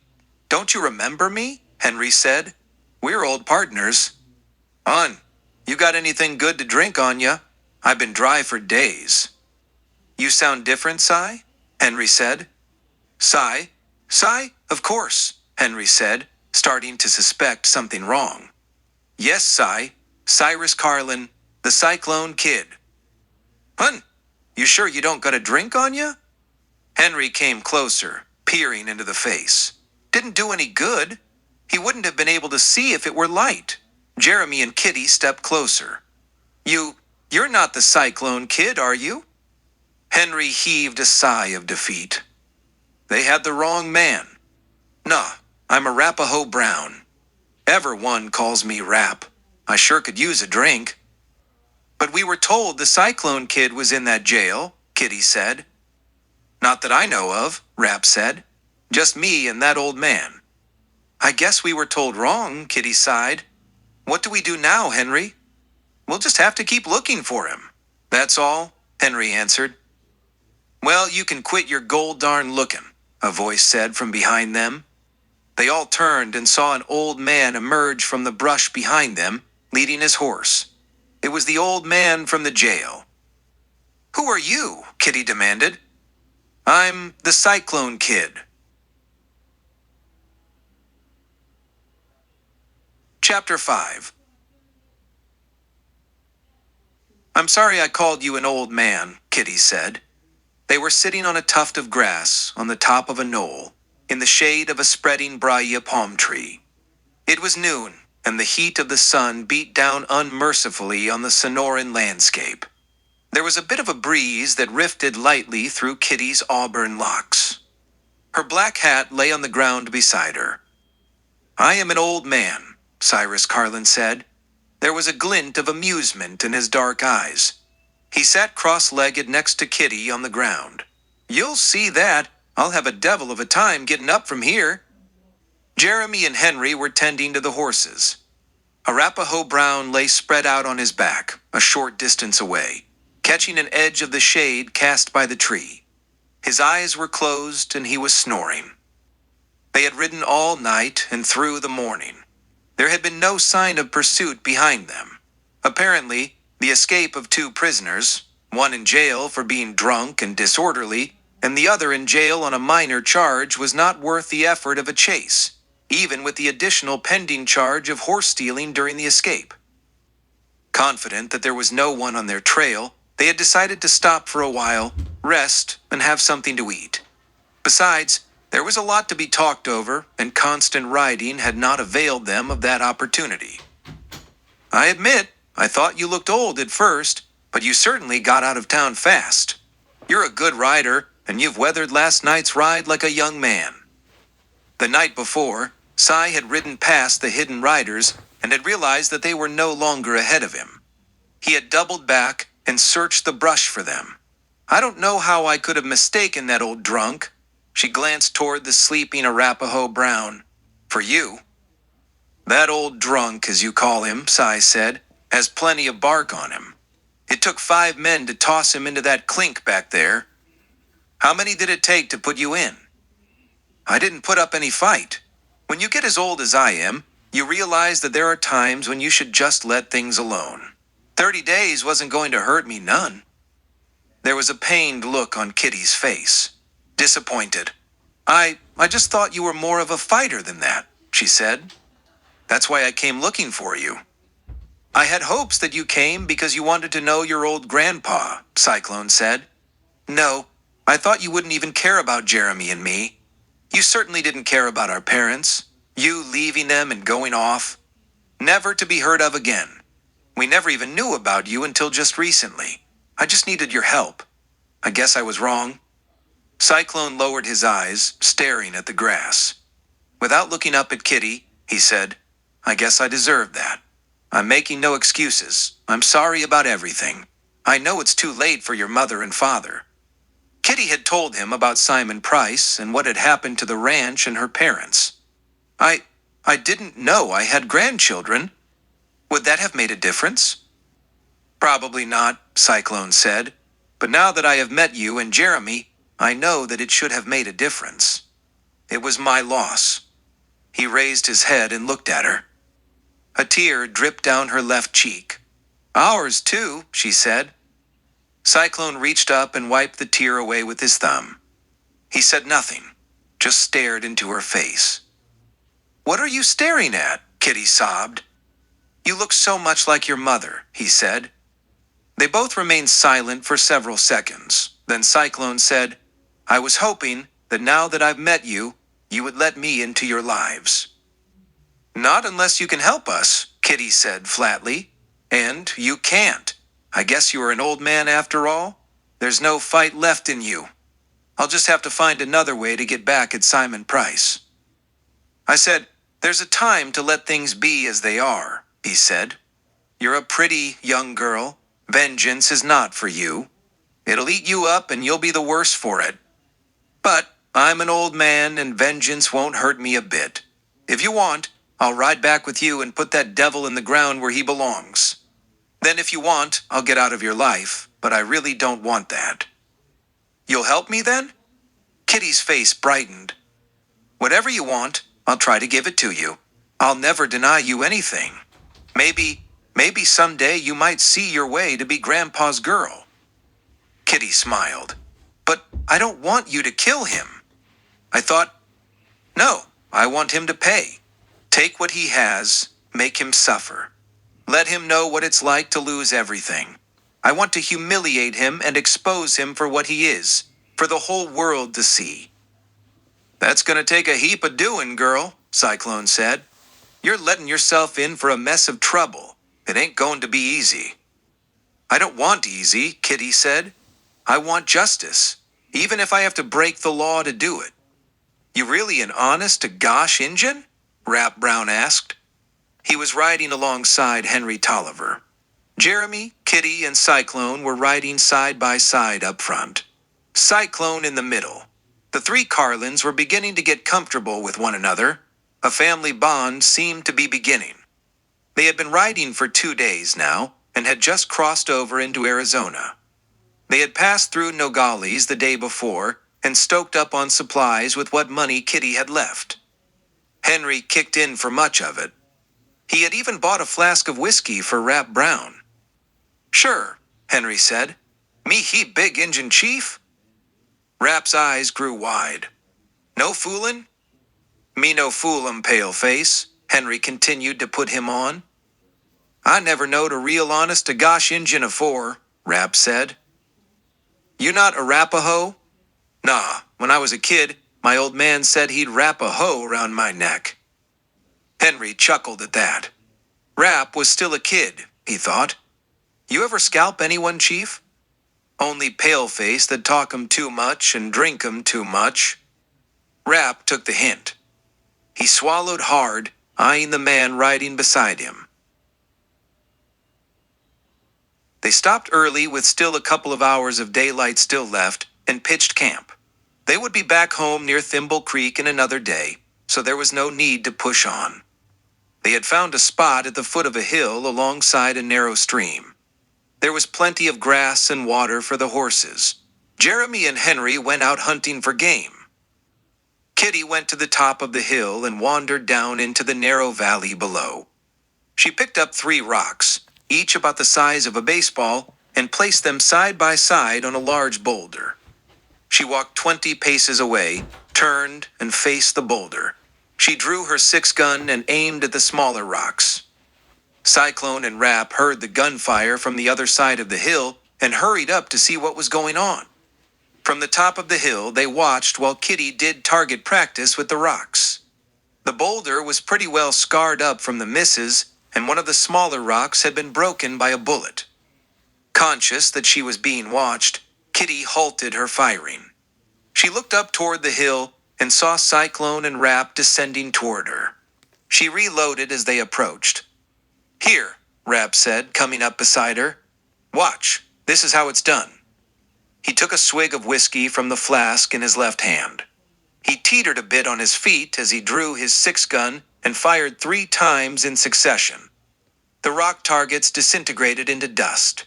Don't you remember me?" Henry said. "We're old partners." "Hon, you got anything good to drink on ya? I've been dry for days." "You sound different, Cy?" Henry said. "Cy? Cy? Of course," Henry said, starting to suspect something wrong. "Yes, Cy. Cyrus Carlin, the Cyclone Kid." "Hun, you sure you don't got a drink on ya?" Henry came closer, peering into the face. "Didn't do any good. He wouldn't have been able to see if it were light." Jeremy and Kitty stepped closer. You're not the Cyclone Kid, are you?" Henry heaved a sigh of defeat. They had the wrong man. "Nah, I'm Arapaho Brown. Everyone calls me Rap. I sure could use a drink." "But we were told the Cyclone Kid was in that jail," Kitty said. "Not that I know of," Rap said. "Just me and that old man." "I guess we were told wrong," Kitty sighed. "What do we do now, Henry?" "We'll just have to keep looking for him. That's all," Henry answered. "Well, you can quit your gold darn looking," a voice said from behind them. They all turned and saw an old man emerge from the brush behind them, leading his horse. It was the old man from the jail. "Who are you?" Kitty demanded. "I'm the Cyclone Kid." Chapter 5. "I'm sorry I called you an old man," Kitty said. They were sitting on a tuft of grass on the top of a knoll, in the shade of a spreading braya palm tree. It was noon, and the heat of the sun beat down unmercifully on the Sonoran landscape. There was a bit of a breeze that rifted lightly through Kitty's auburn locks. Her black hat lay on the ground beside her. "I am an old man," Cyrus Carlin said. There was a glint of amusement in his dark eyes. He sat cross-legged next to Kitty on the ground. "You'll see that. I'll have a devil of a time getting up from here." Jeremy and Henry were tending to the horses. Arapaho Brown lay spread out on his back, a short distance away, catching an edge of the shade cast by the tree. His eyes were closed and he was snoring. They had ridden all night and through the morning. There had been no sign of pursuit behind them. Apparently, the escape of two prisoners, one in jail for being drunk and disorderly, and the other in jail on a minor charge was not worth the effort of a chase, even with the additional pending charge of horse stealing during the escape. Confident that there was no one on their trail, they had decided to stop for a while, rest, and have something to eat. Besides, there was a lot to be talked over, and constant riding had not availed them of that opportunity. I admit, I thought you looked old at first, but you certainly got out of town fast. You're a good rider, and you've weathered last night's ride like a young man. The night before, Cy had ridden past the hidden riders and had realized that they were no longer ahead of him. He had doubled back and searched the brush for them. I don't know how I could have mistaken that old drunk. She glanced toward the sleeping Arapaho Brown. For you. That old drunk, as you call him, Cy said, has plenty of bark on him. It took 5 men to toss him into that clink back there. How many did it take to put you in? I didn't put up any fight. When you get as old as I am, you realize that there are times when you should just let things alone. 30 days wasn't going to hurt me none. There was a pained look on Kitty's face. Disappointed. I just thought you were more of a fighter than that, she said. That's why I came looking for you. I had hopes that you came because you wanted to know your old grandpa, Cyclone said. No, I thought you wouldn't even care about Jeremy and me. You certainly didn't care about our parents. You leaving them and going off. Never to be heard of again. We never even knew about you until just recently. I just needed your help. I guess I was wrong. Cyclone lowered his eyes, staring at the grass. Without looking up at Kitty, he said, I guess I deserved that. I'm making no excuses. I'm sorry about everything. I know it's too late for your mother and father. Kitty had told him about Simon Price and what had happened to the ranch and her parents. I didn't know I had grandchildren. Would that have made a difference? Probably not, Cyclone said. But now that I have met you and Jeremy, I know that it should have made a difference. It was my loss. He raised his head and looked at her. A tear dripped down her left cheek. Ours too, she said. Cyclone reached up and wiped the tear away with his thumb. He said nothing, just stared into her face. What are you staring at? Kitty sobbed. You look so much like your mother, he said. They both remained silent for several seconds. Then Cyclone said, I was hoping that now that I've met you, you would let me into your lives. Not unless you can help us, Kitty said flatly. And you can't. I guess you are an old man after all. There's no fight left in you. I'll just have to find another way to get back at Simon Price. I said, there's a time to let things be as they are, he said. You're a pretty young girl. Vengeance is not for you. It'll eat you up and you'll be the worse for it. But I'm an old man and vengeance won't hurt me a bit. If you want, I'll ride back with you and put that devil in the ground where he belongs. Then if you want, I'll get out of your life, but I really don't want that. You'll help me then? Kitty's face brightened. Whatever you want, I'll try to give it to you. I'll never deny you anything. Maybe someday you might see your way to be Grandpa's girl. Kitty smiled. But I don't want you to kill him. I thought, no, I want him to pay. Take what he has, make him suffer. Let him know what it's like to lose everything. I want to humiliate him and expose him for what he is, for the whole world to see. That's gonna take a heap of doing, girl, Cyclone said. You're letting yourself in for a mess of trouble. It ain't going to be easy. I don't want easy, Kitty said. I want justice, even if I have to break the law to do it. You really an honest-to-gosh Injun? Rap Brown asked. He was riding alongside Henry Tolliver. Jeremy, Kitty, and Cyclone were riding side by side up front. Cyclone in the middle. The 3 Carlins were beginning to get comfortable with one another. A family bond seemed to be beginning. They had been riding for 2 days now, and had just crossed over into Arizona. They had passed through Nogales the day before, and stoked up on supplies with what money Kitty had left. Henry kicked in for much of it. He had even bought a flask of whiskey for Rap Brown. Sure, Henry said. Me he big Injun chief? Rap's eyes grew wide. No foolin'? Me no fool'em, paleface, Henry continued to put him on. I never knowed a real honest to gosh Injun afore, Rap said. You not Arapaho? Nah, when I was a kid, my old man said he'd wrap a hoe round my neck. Henry chuckled at that. Rap was still a kid, he thought. You ever scalp anyone, Chief? Only paleface that talk 'em too much and drink 'em too much. Rap took the hint. He swallowed hard, eyeing the man riding beside him. They stopped early with still a couple of hours of daylight still left and pitched camp. They would be back home near Thimble Creek in another day, so there was no need to push on. They had found a spot at the foot of a hill alongside a narrow stream. There was plenty of grass and water for the horses. Jeremy and Henry went out hunting for game. Kitty went to the top of the hill and wandered down into the narrow valley below. She picked up 3 rocks, each about the size of a baseball, and placed them side by side on a large boulder. She walked 20 paces away, turned, and faced the boulder. She drew her 6-gun and aimed at the smaller rocks. Cyclone and Rap heard the gunfire from the other side of the hill and hurried up to see what was going on. From the top of the hill, they watched while Kitty did target practice with the rocks. The boulder was pretty well scarred up from the misses, and one of the smaller rocks had been broken by a bullet. Conscious that she was being watched, Kitty halted her firing. She looked up toward the hill and saw Cyclone and Rap descending toward her. She reloaded as they approached. Here, Rap said, coming up beside her. Watch, this is how it's done. He took a swig of whiskey from the flask in his left hand. He teetered a bit on his feet as he drew his 6-gun and fired 3 times in succession. The rock targets disintegrated into dust.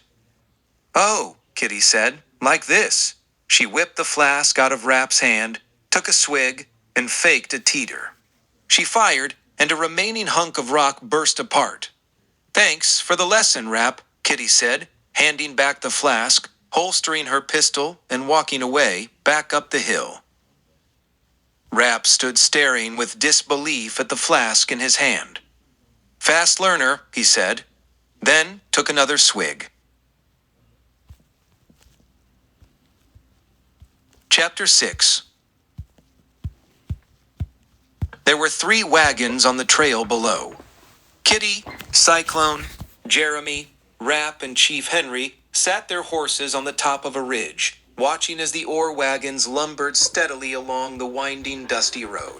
Oh, Kitty said, like this. She whipped the flask out of Rap's hand, took a swig, and faked a teeter. She fired, and a remaining hunk of rock burst apart. Thanks for the lesson, Rap, Kitty said, handing back the flask, holstering her pistol, and walking away, back up the hill. Rap stood staring with disbelief at the flask in his hand. Fast learner, he said, then took another swig. Chapter 6. There were 3 wagons on the trail below. Kitty, Cyclone, Jeremy, Rap, and Chief Henry sat their horses on the top of a ridge, watching as the ore wagons lumbered steadily along the winding, dusty road.